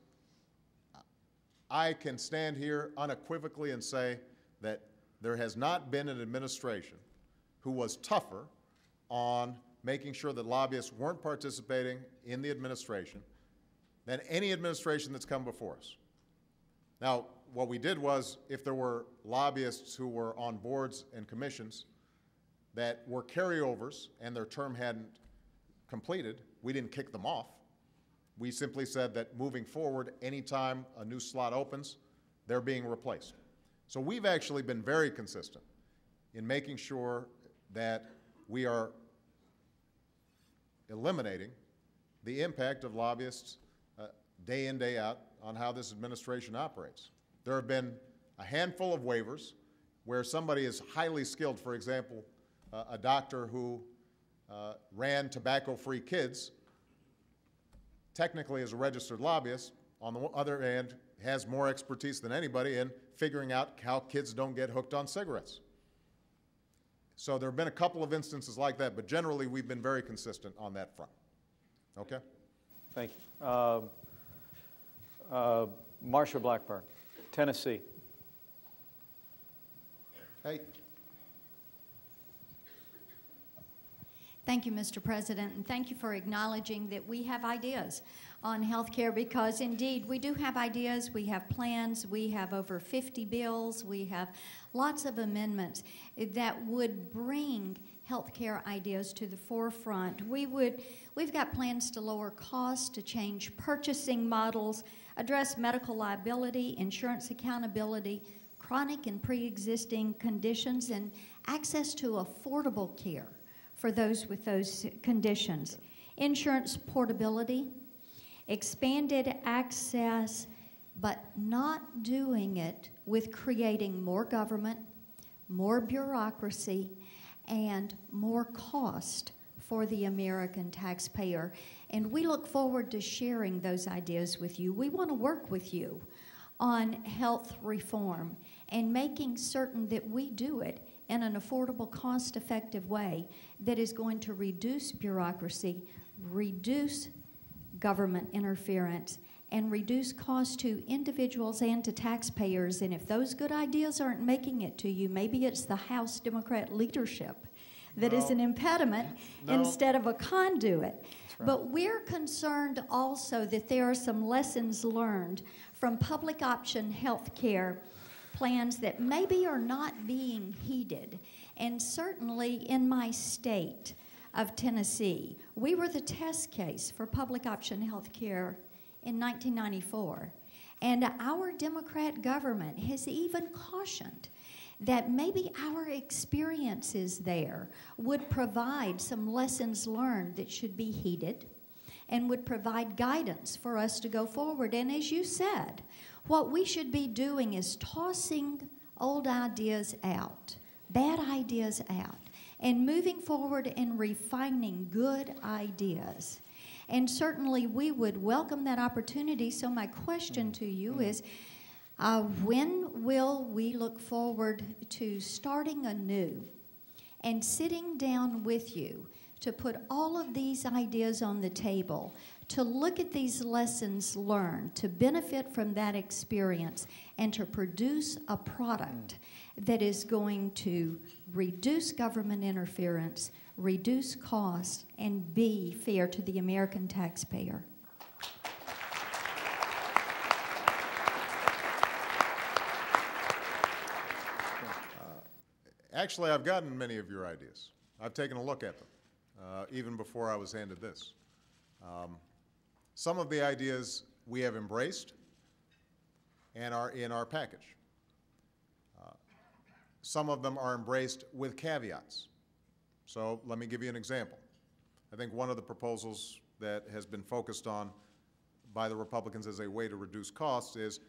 I can stand here unequivocally and say that there has not been an administration who was tougher on making sure that lobbyists weren't participating in the administration than any administration that's come before us. Now, what we did was, if there were lobbyists who were on boards and commissions that were carryovers and their term hadn't completed, we didn't kick them off. We simply said that moving forward, anytime a new slot opens, they're being replaced. So we've actually been very consistent in making sure that we are eliminating the impact of lobbyists day in, day out on how this administration operates. There have been a handful of waivers where somebody is highly skilled, for example, a doctor who ran Tobacco-Free Kids, technically is a registered lobbyist, on the other hand, has more expertise than anybody in figuring out how kids don't get hooked on cigarettes. So there have been a couple of instances like that, but generally we've been very consistent on that front. Okay? Thank you. Marsha Blackburn, Tennessee. Hey. Thank you, Mr. President, and thank you for acknowledging that we have ideas on health care, because indeed we do have ideas, we have plans, we have over 50 bills, we have lots of amendments that would bring health care ideas to the forefront. We've got plans to lower costs, to change purchasing models, address medical liability, insurance accountability, chronic and pre-existing conditions, and access to affordable care for those with those conditions. Insurance portability, expanded access, but not doing it with creating more government, more bureaucracy, and more cost for the American taxpayer. And we look forward to sharing those ideas with you. We want to work with you on health reform and making certain that we do it in an affordable, cost-effective way that is going to reduce bureaucracy, reduce government interference, and reduce costs to individuals and to taxpayers. And if those good ideas aren't making it to you, maybe it's the House Democrat leadership that is an impediment instead of a conduit. Right. But we're concerned also that there are some lessons learned from public option health care plans that maybe are not being heeded. And certainly in my state of Tennessee, we were the test case for public option health care in 1994. And our Democrat government has even cautioned that maybe our experiences there would provide some lessons learned that should be heeded and would provide guidance for us to go forward. And as you said, what we should be doing is tossing old ideas out, bad ideas out, and moving forward and refining good ideas. And certainly we would welcome that opportunity. So my question to you is, when will we look forward to starting anew and sitting down with you to put all of these ideas on the table, to look at these lessons learned, to benefit from that experience, and to produce a product that is going to reduce government interference, reduce costs, and be fair to the American taxpayer? Actually, I've gotten many of your ideas. I've taken a look at them, even before I was handed this. Some of the ideas we have embraced and are in our package. Some of them are embraced with caveats. So let me give you an example. I think one of the proposals that has been focused on by the Republicans as a way to reduce costs is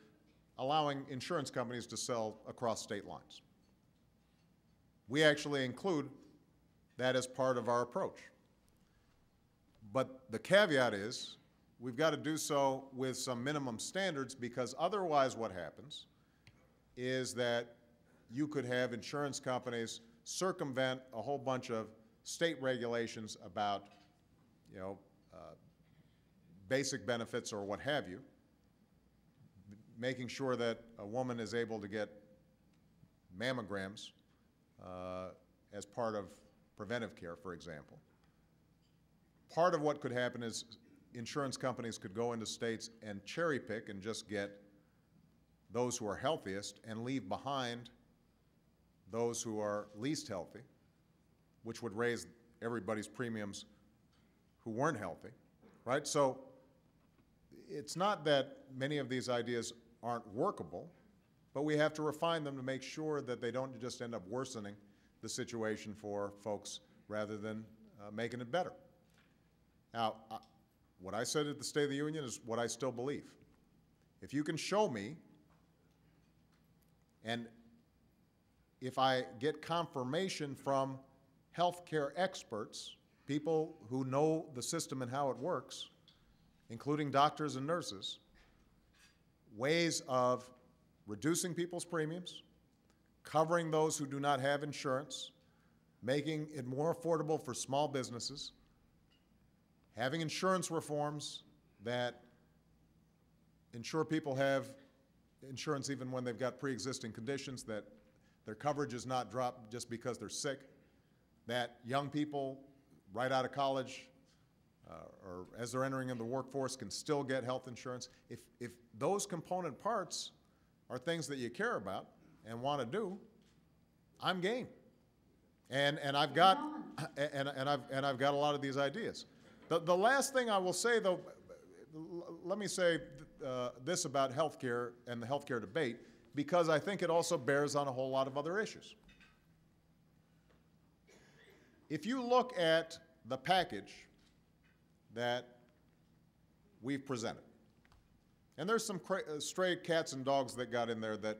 allowing insurance companies to sell across state lines. We actually include that as part of our approach. But the caveat is we've got to do so with some minimum standards, because otherwise what happens is that you could have insurance companies circumvent a whole bunch of state regulations about, basic benefits or what have you, making sure that a woman is able to get mammograms as part of preventive care, for example. Part of what could happen is insurance companies could go into states and cherry pick and just get those who are healthiest and leave behind those who are least healthy, which would raise everybody's premiums who weren't healthy, right? So it's not that many of these ideas aren't workable, but we have to refine them to make sure that they don't just end up worsening the situation for folks rather than making it better. Now, what I said at the State of the Union is what I still believe. If you can show me, and if I get confirmation from healthcare experts, people who know the system and how it works, including doctors and nurses, ways of reducing people's premiums, covering those who do not have insurance, making it more affordable for small businesses, having insurance reforms that ensure people have insurance even when they've got pre-existing conditions, that their coverage is not dropped just because they're sick, that young people right out of college or as they're entering into the workforce can still get health insurance. If those component parts are things that you care about and want to do, I'm game. And I've got I've got a lot of these ideas. The last thing I will say, though, let me say this about healthcare and the healthcare debate, because I think it also bears on a whole lot of other issues. If you look at the package that we've presented, and there's some stray cats and dogs that got in there that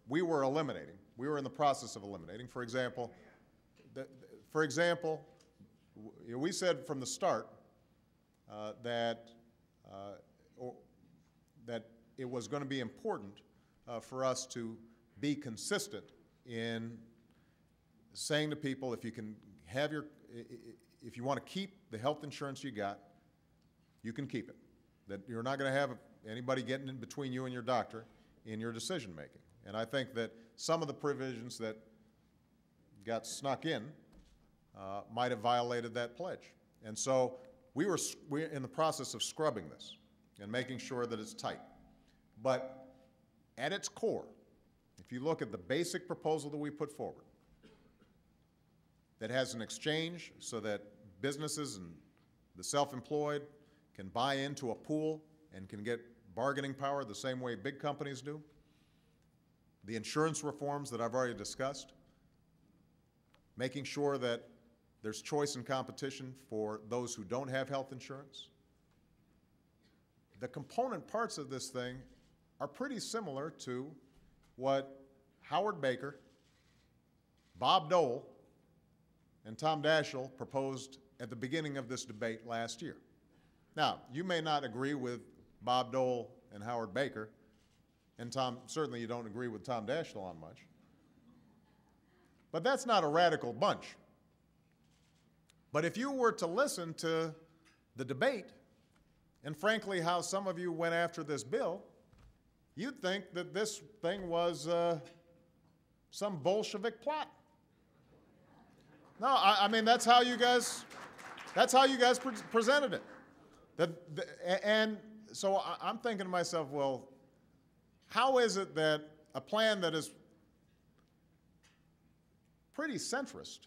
we were eliminating. We were in the process of eliminating. For example, we said from the start that it was going to be important for us to be consistent in saying to people, if you want to keep the health insurance you got, you can keep it. That you're not going to have anybody getting in between you and your doctor in your decision making. And I think that some of the provisions that got snuck in might have violated that pledge. And so we're in the process of scrubbing this and making sure that it's tight. But at its core, if you look at the basic proposal that we put forward, that has an exchange so that businesses and the self-employed can buy into a pool and can get bargaining power the same way big companies do, the insurance reforms that I've already discussed, making sure that there's choice and competition for those who don't have health insurance. The component parts of this thing are pretty similar to what Howard Baker, Bob Dole, and Tom Daschle proposed at the beginning of this debate last year. Now, you may not agree with Bob Dole and Howard Baker, and certainly you don't agree with Tom Daschle on much, but that's not a radical bunch. But if you were to listen to the debate, and frankly how some of you went after this bill, you'd think that this thing was some Bolshevik plot. No, I mean, that's how you guys presented it. And so I'm thinking to myself, well, how is it that a plan that is pretty centrist,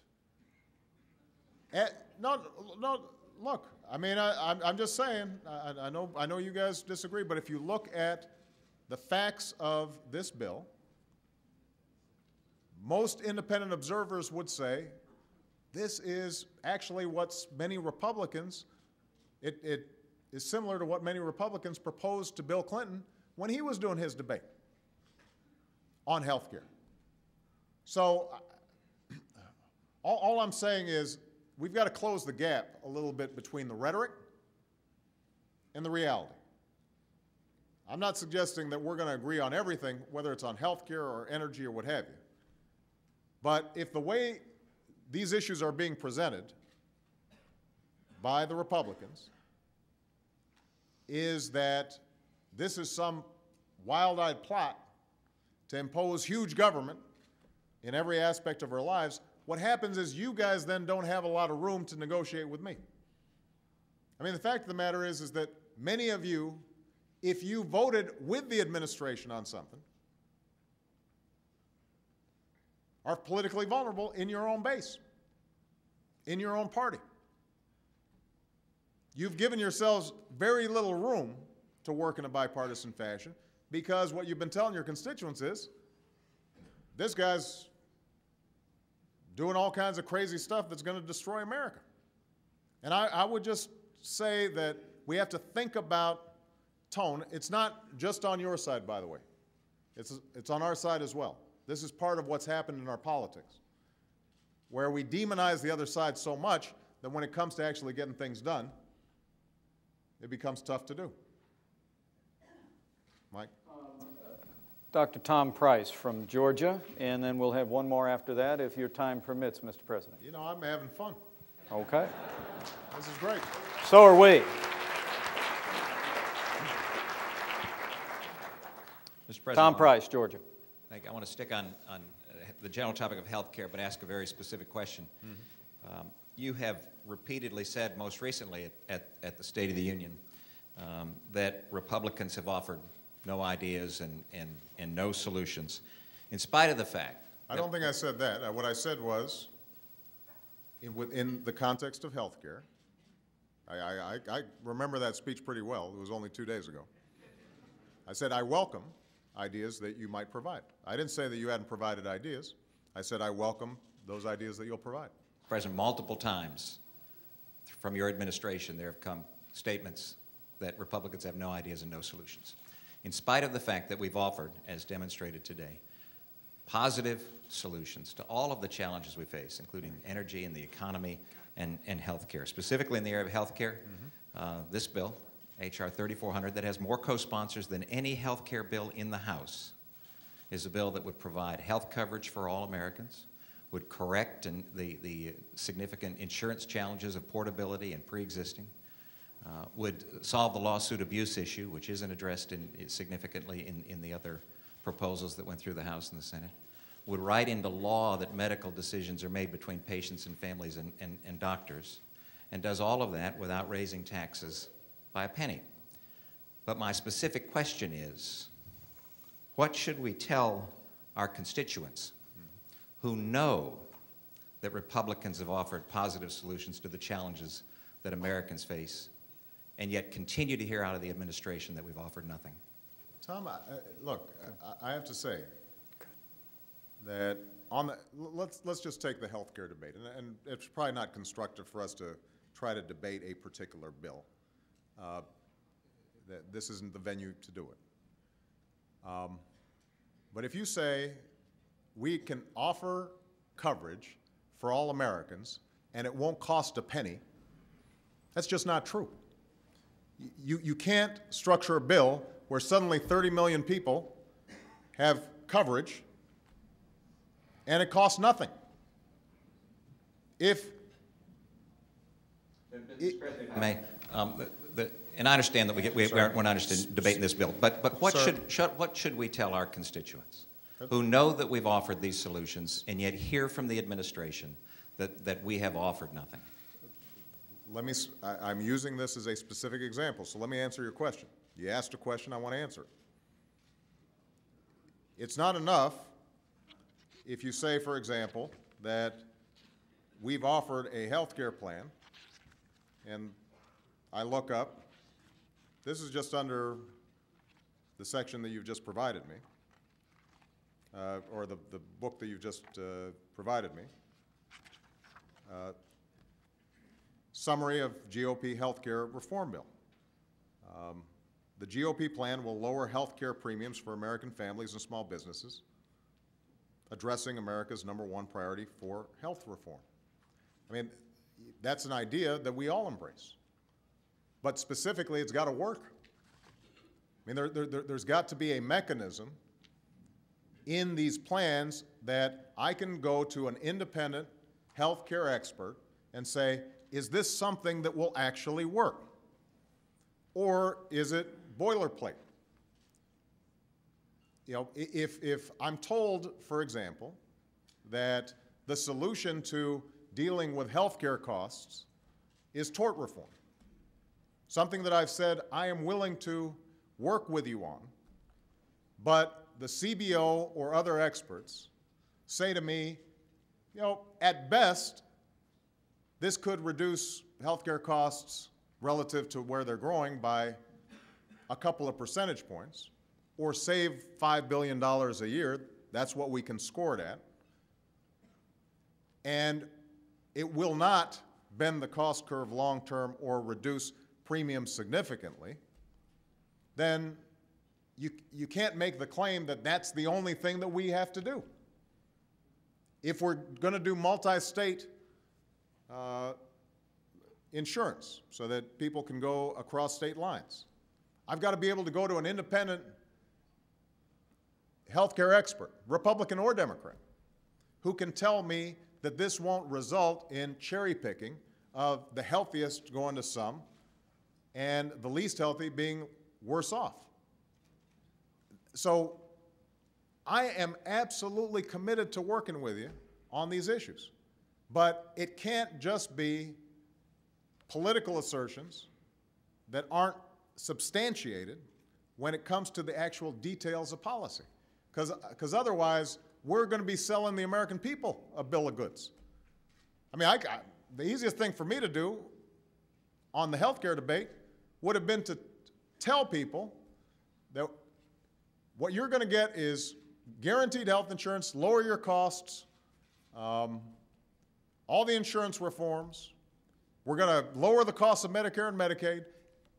no, look, I mean, I'm just saying, I know you guys disagree, but if you look at the facts of this bill, most independent observers would say this is actually what many Republicans, it is similar to what many Republicans proposed to Bill Clinton when he was doing his debate on health care. So all I'm saying is we've got to close the gap a little bit between the rhetoric and the reality. I'm not suggesting that we're going to agree on everything, whether it's on health care or energy or what have you. But if the way these issues are being presented by the Republicans is that this is some wild-eyed plot to impose huge government in every aspect of our lives, what happens is you guys then don't have a lot of room to negotiate with me. I mean, the fact of the matter is that many of you, if you voted with the administration on something, are politically vulnerable in your own base, in your own party. You've given yourselves very little room to work in a bipartisan fashion because what you've been telling your constituents is, this guy's doing all kinds of crazy stuff that's going to destroy America. And I would just say that we have to think about tone. It's not just on your side, by the way. It's on our side as well. This is part of what's happened in our politics, where we demonize the other side so much that when it comes to actually getting things done, it becomes tough to do. Mike? Dr. Tom Price from Georgia, and then we'll have one more after that if your time permits, Mr. President. You know, I'm having fun. Okay. This is great. So are we. Mr. President, Tom Price, Georgia. Thank you. I want to stick on the general topic of health care, but ask a very specific question. Mm-hmm. You have repeatedly said, most recently at the State of the Union, that Republicans have offered no ideas and no solutions, in spite of the fact I don't think I said that. What I said was, in the context of health care, I remember that speech pretty well. It was only 2 days ago. I said I welcome ideas that you might provide. I didn't say that you hadn't provided ideas. I said I welcome those ideas that you'll provide. President, multiple times from your administration there have come statements that Republicans have no ideas and no solutions. In spite of the fact that we've offered, as demonstrated today, positive solutions to all of the challenges we face, including energy and the economy and health care. Specifically in the area of health care, this bill, H.R. 3400, that has more co-sponsors than any health care bill in the House, is a bill that would provide health coverage for all Americans, would correct the significant insurance challenges of portability and pre-existing, would solve the lawsuit abuse issue, which isn't addressed significantly in the other proposals that went through the House and the Senate, would write into law that medical decisions are made between patients and families and doctors, and does all of that without raising taxes by a penny. But my specific question is, what should we tell our constituents who know that Republicans have offered positive solutions to the challenges that Americans face, and yet continue to hear out of the administration that we've offered nothing? Tom, look, I have to say, that on the, let's just take the health care debate, and it's probably not constructive for us to try to debate a particular bill. That this isn't the venue to do it. But if you say we can offer coverage for all Americans and it won't cost a penny, that's just not true. You can't structure a bill where suddenly 30 million people have coverage and it costs nothing. If and I understand that we're not interested in debating this bill, but what should we tell our constituents who know that we've offered these solutions and yet hear from the administration that we have offered nothing? I'm using this as a specific example, so let me answer your question. You asked a question, I want to answer it. It's not enough if you say, for example, that we've offered a health care plan, and I look up, this is just under the section that you've just provided me, or the book that you've just provided me. Summary of GOP health care reform bill. The GOP plan will lower health care premiums for American families and small businesses, addressing America's #1 priority for health reform. I mean, that's an idea that we all embrace. But specifically, it's got to work. I mean, there's got to be a mechanism in these plans that I can go to an independent health care expert and say, is this something that will actually work? Or is it boilerplate? You know, if I'm told, for example, that the solution to dealing with health care costs is tort reform, something that I've said I am willing to work with you on, but the CBO or other experts say to me, you know, at best, this could reduce healthcare costs relative to where they're growing by a couple of percentage points, or save $5 billion a year. That's what we can score it at. And it will not bend the cost curve long-term or reduce premiums significantly. Then you can't make the claim that that's the only thing that we have to do. If we're going to do multi-state insurance so that people can go across state lines, I've got to be able to go to an independent healthcare expert, Republican or Democrat, who can tell me that this won't result in cherry picking of the healthiest going to some and the least healthy being worse off. So I am absolutely committed to working with you on these issues, but it can't just be political assertions that aren't substantiated when it comes to the actual details of policy, because otherwise we're going to be selling the American people a bill of goods. I mean, the easiest thing for me to do on the health care debate would have been to tell people that what you're going to get is guaranteed health insurance, lower your costs, all the insurance reforms. We're going to lower the cost of Medicare and Medicaid,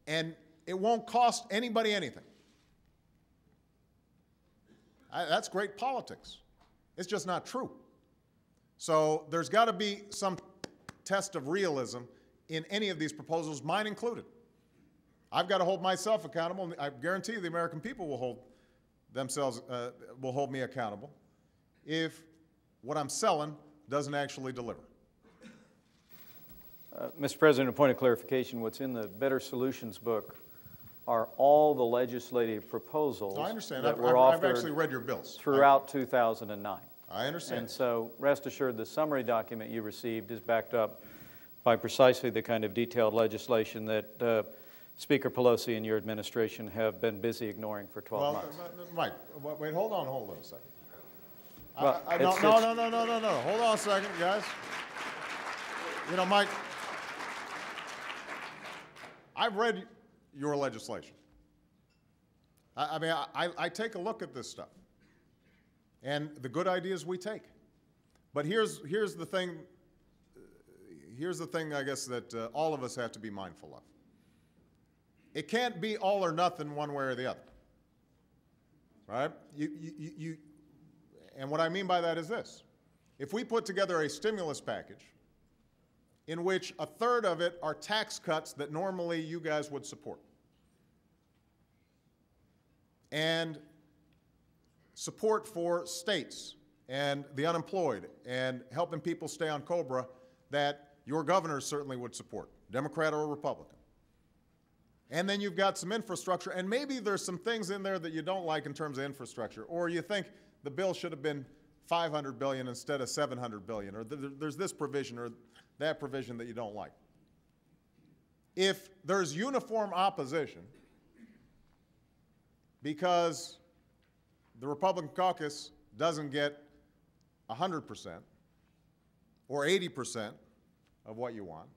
and it won't cost anybody anything. That's great politics. It's just not true. So there's got to be some test of realism in any of these proposals, mine included. I've got to hold myself accountable, and I guarantee the American people will hold me accountable if what I'm selling doesn't actually deliver. Mr. President, a point of clarification, what's in the Better Solutions book are all the legislative proposals I understand. that were offered I've actually read your bills. Throughout 2009. I understand. And so rest assured the summary document you received is backed up by precisely the kind of detailed legislation that Speaker Pelosi and your administration have been busy ignoring for 12 months. Mike, wait, hold on a second. Well, no. Hold on a second, guys. You know, Mike, I've read your legislation. I mean, I take a look at this stuff. and the good ideas we take. But here's the thing. Here's the thing, I guess, that all of us have to be mindful of. It can't be all or nothing one way or the other, right? And what I mean by that is this. If we put together a stimulus package in which a third of it are tax cuts that normally you guys would support, and support for states and the unemployed and helping people stay on COBRA that your governors certainly would support, Democrat or Republican. And then you've got some infrastructure, and maybe there's some things in there that you don't like in terms of infrastructure, or you think the bill should have been $500 billion instead of $700 billion, or there's this provision or that provision that you don't like. If there's uniform opposition because the Republican caucus doesn't get 100% or 80% of what you want,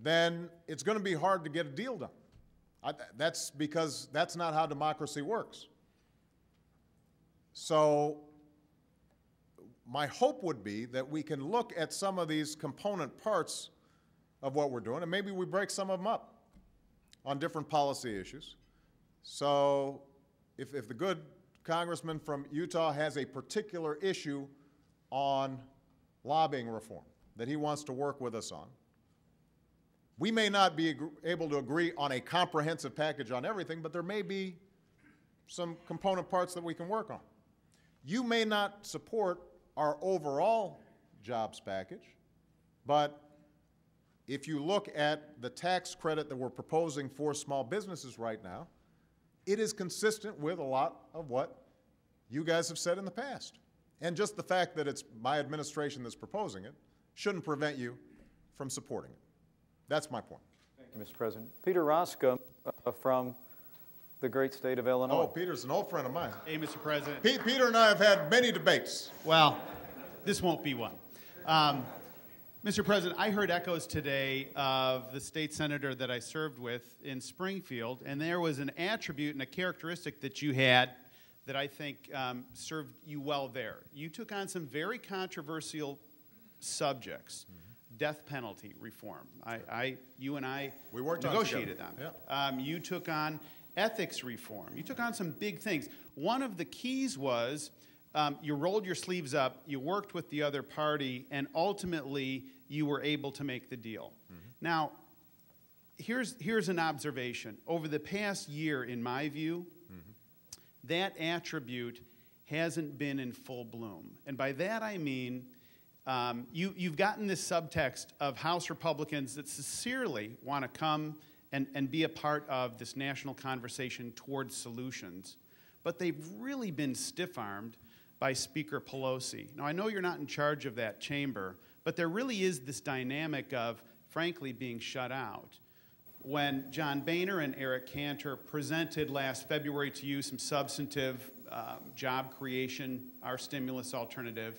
then it's going to be hard to get a deal done. That's because that's not how democracy works. So my hope would be that we can look at some of these component parts of what we're doing, and maybe we break some of them up on different policy issues. So if the good congressman from Utah has a particular issue on lobbying reform that he wants to work with us on, we may not be able to agree on a comprehensive package on everything, but there may be some component parts that we can work on. You may not support our overall jobs package, but if you look at the tax credit that we're proposing for small businesses right now, it is consistent with a lot of what you guys have said in the past. And just the fact that it's my administration that's proposing it shouldn't prevent you from supporting it. That's my point. Thank you, Mr. President. Peter Roscoe from the great state of Illinois. Oh, Peter's an old friend of mine. Hey, Mr. President. Peter and I have had many debates. Well, this won't be one. Mr. President, I heard echoes today of the state senator that I served with in Springfield, and there was an attribute and a characteristic that you had that I think served you well there. You took on some very controversial subjects. Death penalty reform. You and I negotiated on. Yeah. You took on ethics reform. You took on some big things. One of the keys was you rolled your sleeves up, you worked with the other party, and ultimately you were able to make the deal. Now, here's an observation. Over the past year, in my view, that attribute hasn't been in full bloom. And by that I mean you've gotten this subtext of House Republicans that sincerely want to come and be a part of this national conversation towards solutions, but they've really been stiff-armed by Speaker Pelosi. Now, I know you're not in charge of that chamber, but there really is this dynamic of, frankly, being shut out. When John Boehner and Eric Cantor presented last February to you some substantive job creation, our stimulus alternative,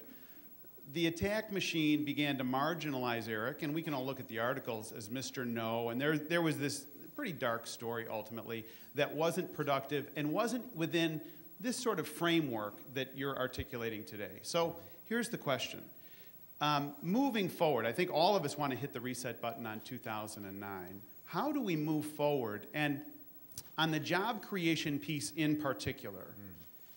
the attack machine began to marginalize Eric, and we can all look at the articles as Mr. No, and there was this pretty dark story ultimately that wasn't productive and wasn't within this sort of framework that you're articulating today. So here's the question. Moving forward, I think all of us want to hit the reset button on 2009. How do we move forward? And on the job creation piece in particular,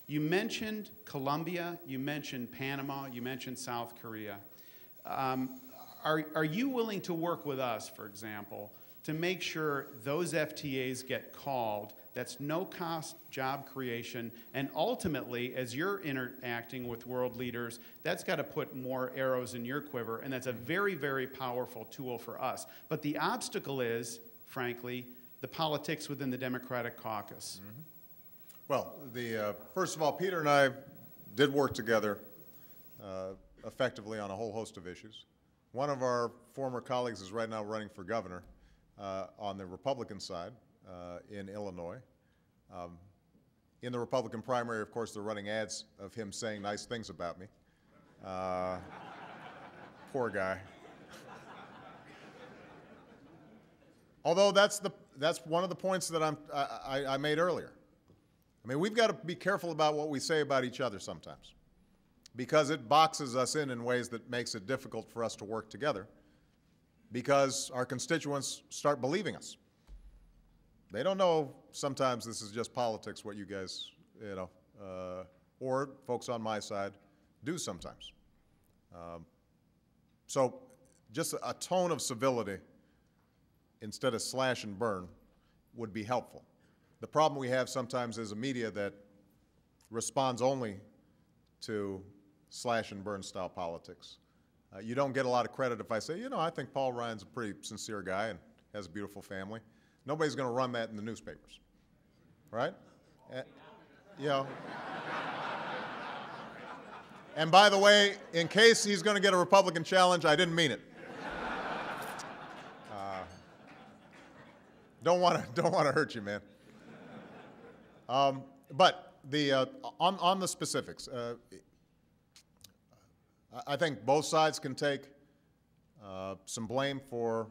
you mentioned Colombia, you mentioned Panama, you mentioned South Korea. Are you willing to work with us, for example, to make sure those FTAs get called, that's no-cost job creation, and ultimately, as you're interacting with world leaders, that's got to put more arrows in your quiver, and that's a very, very powerful tool for us. But the obstacle is, frankly, the politics within the Democratic caucus. Well, first of all, Peter and I did work together effectively on a whole host of issues. One of our former colleagues is right now running for governor on the Republican side in Illinois. In the Republican primary, of course, they're running ads of him saying nice things about me. Poor guy. Although that's one of the points that I made earlier. I mean, we've got to be careful about what we say about each other sometimes, because it boxes us in ways that makes it difficult for us to work together, because our constituents start believing us. They don't know sometimes this is just politics, what you guys, or folks on my side do sometimes. So just a tone of civility instead of slash and burn would be helpful. The problem we have sometimes is a media that responds only to slash and burn style politics. You don't get a lot of credit if I say, you know, I think Paul Ryan's a pretty sincere guy and has a beautiful family. Nobody's going to run that in the newspapers, right? You know. And by the way, in case he's going to get a Republican challenge, I didn't mean it. Don't want to hurt you, man. But on the specifics, I think both sides can take some blame for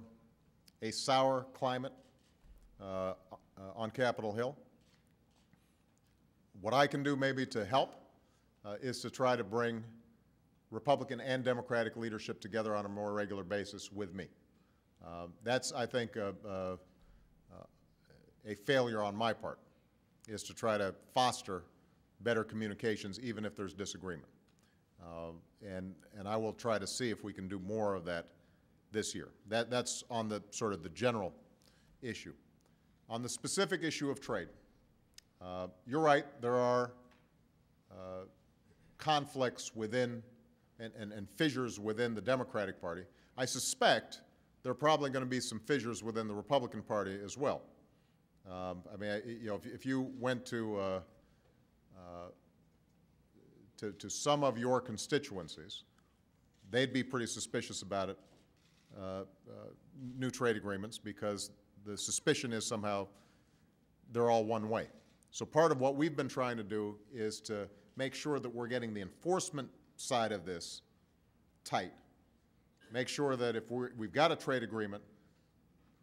a sour climate on Capitol Hill. What I can do maybe to help is to try to bring Republican and Democratic leadership together on a more regular basis with me. That's, I think, a failure on my part, is to try to foster better communications even if there's disagreement. And I will try to see if we can do more of that this year. That's on the sort of the general issue. On the specific issue of trade, you're right, there are conflicts within and fissures within the Democratic Party. I suspect there are probably going to be some fissures within the Republican Party as well. I mean, you know, if you went to some of your constituencies, they'd be pretty suspicious about it, new trade agreements, because the suspicion is somehow they're all one way. So part of what we've been trying to do is to make sure that we're getting the enforcement side of this tight. Make sure that if we've got a trade agreement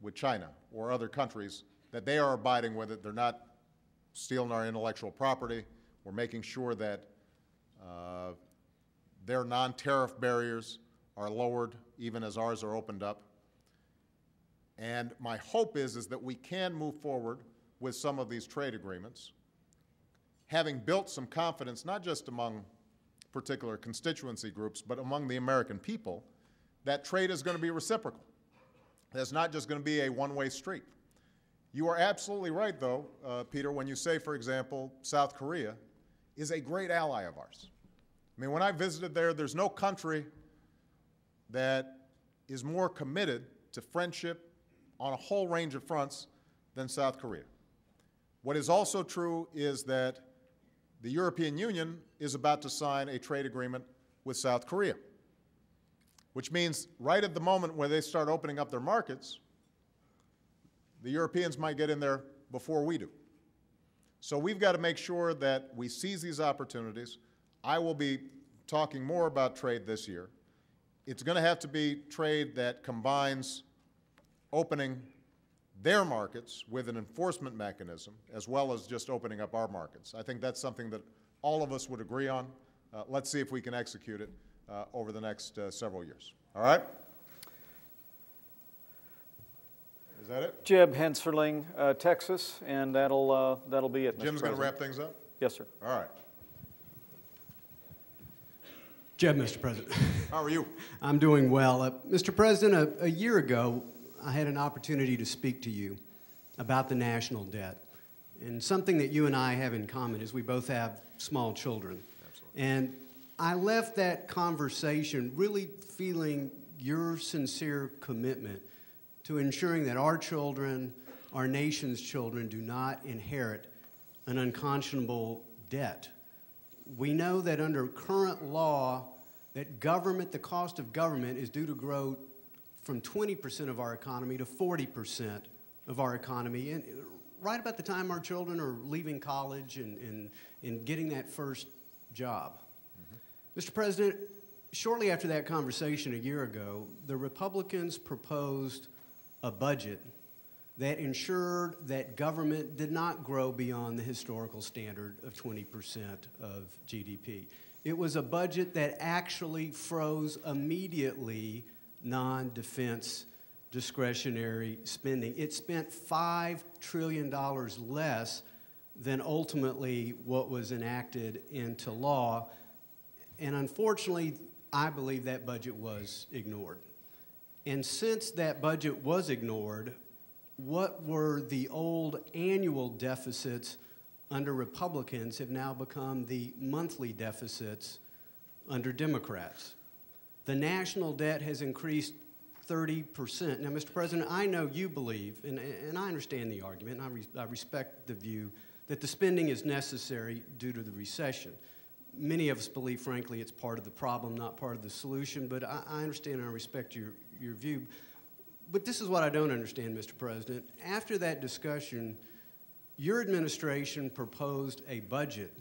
with China or other countries, that they are abiding with it. They're not stealing our intellectual property. We're making sure that their non-tariff barriers are lowered even as ours are opened up. And my hope is that we can move forward with some of these trade agreements, having built some confidence not just among particular constituency groups, but among the American people, that trade is going to be reciprocal. That's not just going to be a one-way street. You are absolutely right, though, Peter, when you say, for example, South Korea is a great ally of ours. I mean, when I visited there, there's no country that is more committed to friendship on a whole range of fronts than South Korea. What is also true is that the European Union is about to sign a trade agreement with South Korea, which means right at the moment when they start opening up their markets, the Europeans might get in there before we do. So we've got to make sure that we seize these opportunities. I will be talking more about trade this year. It's going to have to be trade that combines opening their markets with an enforcement mechanism as well as just opening up our markets. I think that's something that all of us would agree on. Let's see if we can execute it over the next several years. All right? Is that it? Jeb Henserling, Texas, and that'll be it. Jim's going to wrap things up? Yes, sir. All right. Jeb, Mr. President. How are you? I'm doing well. Mr. President, a year ago, I had an opportunity to speak to you about the national debt. And something that you and I have in common is we both have small children. Absolutely. And I left that conversation really feeling your sincere commitment to ensuring that our children, our nation's children, do not inherit an unconscionable debt. We know that under current law, that government, the cost of government, is due to grow from 20% of our economy to 40% of our economy, and right about the time our children are leaving college and getting that first job. Mm-hmm. Mr. President, shortly after that conversation a year ago, the Republicans proposed a budget that ensured that government did not grow beyond the historical standard of 20% of GDP. It was a budget that actually froze immediately non-defense discretionary spending. It spent $5 trillion less than ultimately what was enacted into law. And unfortunately, I believe that budget was ignored. And since that budget was ignored, what were the old annual deficits under Republicans have now become the monthly deficits under Democrats. The national debt has increased 30%. Now, Mr. President, I know you believe, and I understand the argument, and I respect the view that the spending is necessary due to the recession. Many of us believe, frankly, it's part of the problem, not part of the solution, but I understand and I respect your view. But this is what I don't understand, Mr. President. After that discussion, your administration proposed a budget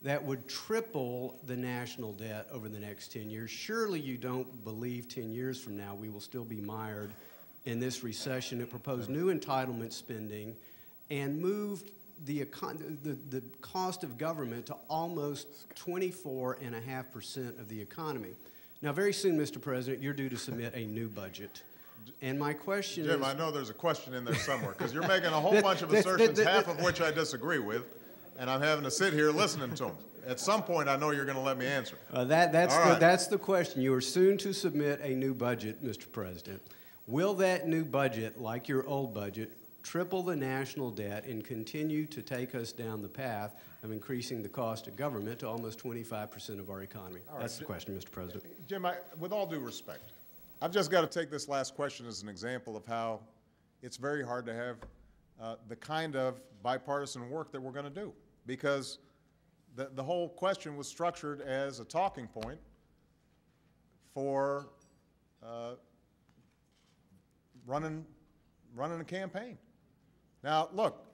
that would triple the national debt over the next 10 years. Surely you don't believe 10 years from now we will still be mired in this recession. It proposed new entitlement spending and moved the cost of government to almost 24.5% of the economy. Now, very soon, Mr. President, you're due to submit a new budget. And my question Jim, I know there's a question in there somewhere, because you're making a whole bunch of assertions, half of which I disagree with, and I'm having to sit here listening to them. At some point, I know you're going to let me answer. That's the question. You are soon to submit a new budget, Mr. President. Will that new budget, like your old budget, triple the national debt and continue to take us down the path of increasing the cost of government to almost 25% of our economy? That's the question, Mr. President. Jim, with all due respect, I've just got to take this last question as an example of how it's very hard to have the kind of bipartisan work that we're going to do, because the whole question was structured as a talking point for running a campaign. Now, look,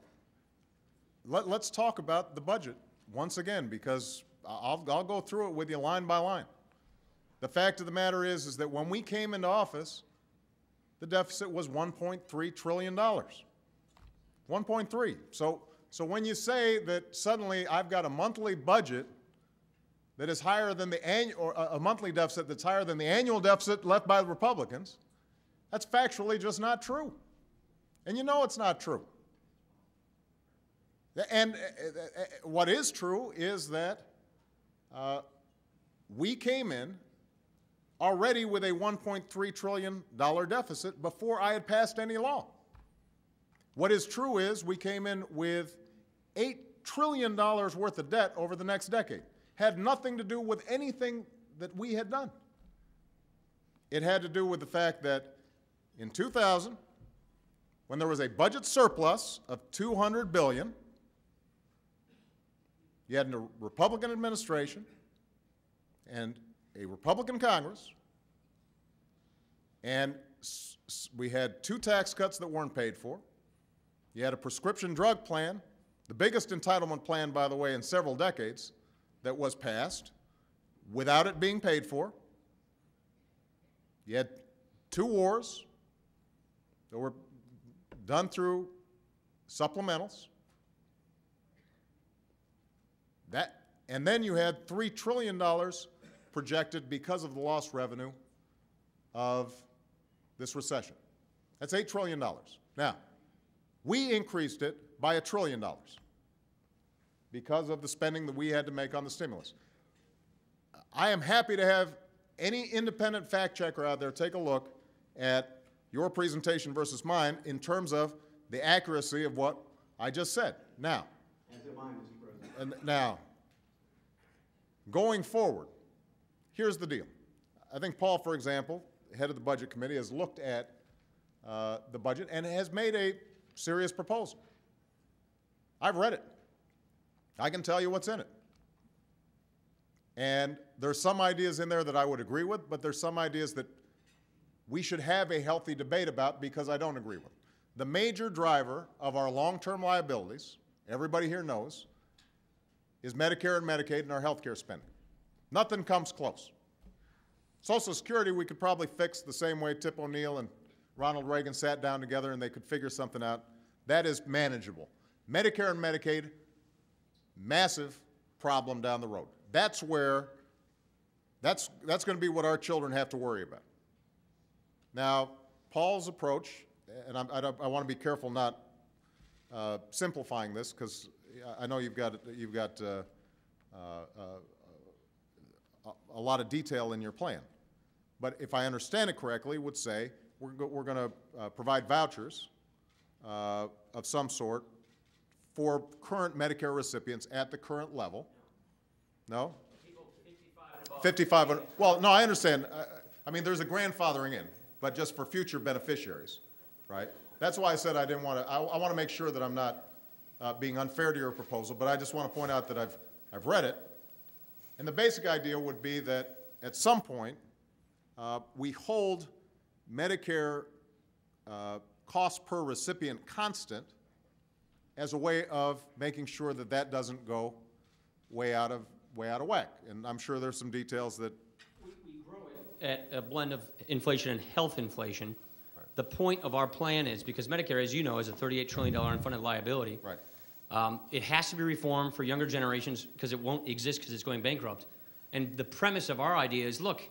let's talk about the budget once again, because I'll go through it with you line by line. The fact of the matter is that when we came into office, the deficit was $1.3 trillion. 1.3. So when you say that suddenly I've got a monthly budget that is higher than the annual, or a monthly deficit that's higher than the annual deficit left by the Republicans, that's factually just not true. And you know it's not true. And what is true is that we came in already with a $1.3 trillion deficit before I had passed any law. What is true is we came in with $8 trillion worth of debt over the next decade. Had nothing to do with anything that we had done. It had to do with the fact that in 2000, when there was a budget surplus of $200 billion, you had a Republican administration and a Republican Congress, and we had 2 tax cuts that weren't paid for. You had a prescription drug plan, the biggest entitlement plan, by the way, in several decades, that was passed without it being paid for. You had 2 wars that were done through supplementals. And then you had $3 trillion projected because of the lost revenue of this recession. That's $8 trillion. Now, we increased it by $1 trillion because of the spending that we had to make on the stimulus. I am happy to have any independent fact checker out there take a look at your presentation versus mine in terms of the accuracy of what I just said. Now, as am I, Mr. President. Now, going forward, here's the deal. I think Paul, for example, head of the Budget Committee, has looked at the budget and has made a serious proposal. I've read it. I can tell you what's in it. And there's some ideas in there that I would agree with, but there's some ideas that we should have a healthy debate about because I don't agree with. The major driver of our long-term liabilities, everybody here knows, is Medicare and Medicaid and our health care spending. Nothing comes close. Social Security we could probably fix the same way Tip O'Neill and Ronald Reagan sat down together and they could figure something out. That is manageable. Medicare and Medicaid, massive problem down the road. That's going to be what our children have to worry about. Now, Paul's approach, and I want to be careful not simplifying this, because I know you've got a lot of detail in your plan. But if I understand it correctly, would say we're going to provide vouchers of some sort for current Medicare recipients at the current level. No? 55. Well, no, I understand. I mean, there's a grandfathering in, but just for future beneficiaries, right? That's why I said I didn't want to. I want to make sure that I'm not being unfair to your proposal, but I just want to point out that I've read it, and the basic idea would be that at some point we hold Medicare cost per recipient constant as a way of making sure that that doesn't go way out of whack. And I'm sure there's some details that we grow it at a blend of inflation and health inflation. Right. The point of our plan is, because Medicare, as you know, is a $38 trillion unfunded liability. Right. It has to be reformed for younger generations because it won't exist because it's going bankrupt. And the premise of our idea is, look,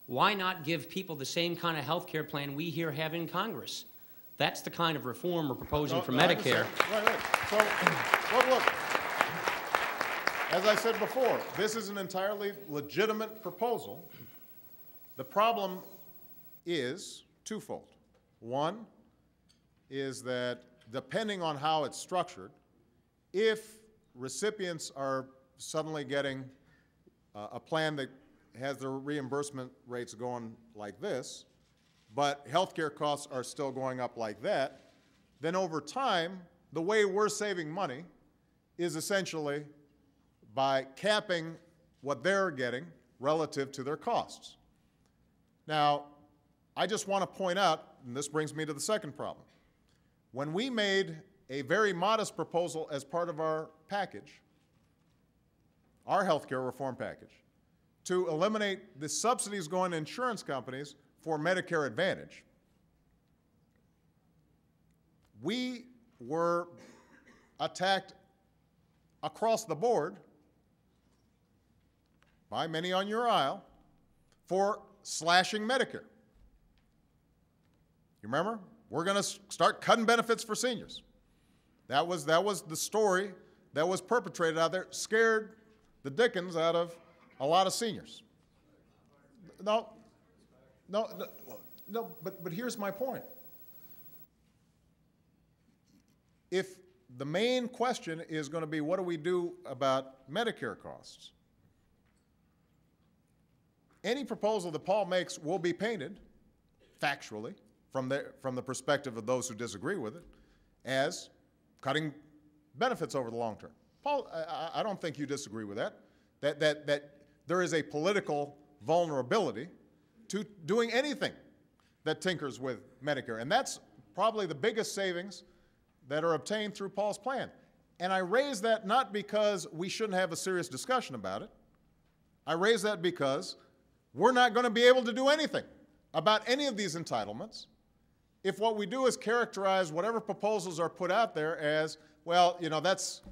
why not give people the same kind of health care plan we here have in Congress? That's the kind of reform we're proposing for Medicare. Right. So, look, as I said before, this is an entirely legitimate proposal. The problem is twofold. One is that depending on how it's structured, if recipients are suddenly getting a plan that has their reimbursement rates going like this, but healthcare costs are still going up like that, then over time, the way we're saving money is essentially by capping what they're getting relative to their costs. Now, I just want to point out, and this brings me to the second problem. When we made a very modest proposal as part of our package, our healthcare reform package, to eliminate the subsidies going to insurance companies for Medicare Advantage, we were attacked across the board by many on your aisle for slashing Medicare. You remember? We're going to start cutting benefits for seniors. That was the story that was perpetrated out there, scared the dickens out of a lot of seniors. No, but here's my point. If the main question is going to be what do we do about Medicare costs, any proposal that Paul makes will be painted factually from the perspective of those who disagree with it as cutting benefits over the long term. Paul, I don't think you disagree with that. That there is a political vulnerability to doing anything that tinkers with Medicare. And that's probably the biggest savings that are obtained through Paul's plan. And I raise that not because we shouldn't have a serious discussion about it. I raise that because we're not going to be able to do anything about any of these entitlements if what we do is characterize whatever proposals are put out there as, well, you know, that's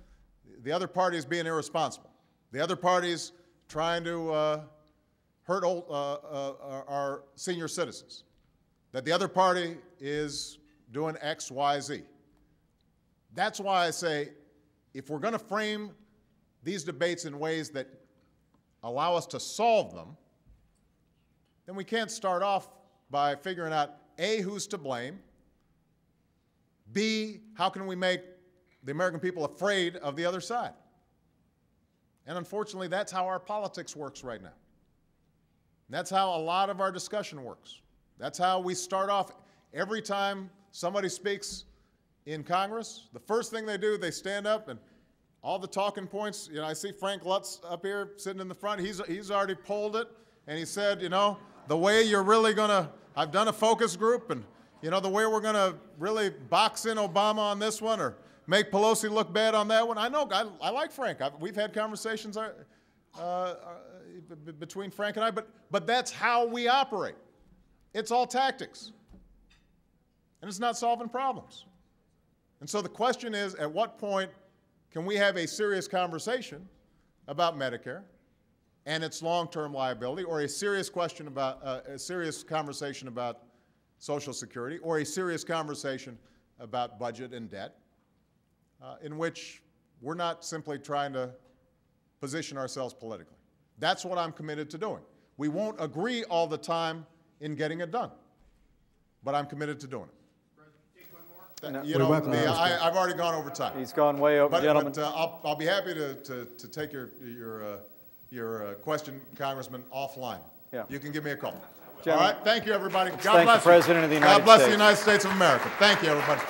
the other party is being irresponsible. The other party's trying to hurt our senior citizens. That the other party is doing X, Y, Z. That's why I say if we're going to frame these debates in ways that allow us to solve them, then we can't start off by figuring out A, who's to blame, B, how can we make the American people afraid of the other side? And unfortunately, that's how our politics works right now. That's how a lot of our discussion works. That's how we start off every time somebody speaks in Congress. The first thing they do, they stand up and all the talking points, you know, I see Frank Lutz up here sitting in the front. He's already polled it, and he said, you know, the way you're really going to, I've done a focus group, and, you know, the way we're going to really box in Obama on this one or make Pelosi look bad on that one. I know, I like Frank. We've had conversations between Frank and I, but that's how we operate. It's all tactics. and it's not solving problems. And so the question is, at what point can we have a serious conversation about Medicare and its long-term liability, or a serious question about a serious conversation about Social Security, or a serious conversation about budget and debt, in which we're not simply trying to position ourselves politically. That's what I'm committed to doing. We won't agree all the time in getting it done, but I'm committed to doing it. You know, I've already gone over time. He's gone way over, gentlemen. But I'll be happy to take your question, Congressman, offline. Yeah. You can give me a call. Gentlemen, all right. Thank you, everybody. God thank bless the President of the United God bless States. the United States of America. Thank you, everybody.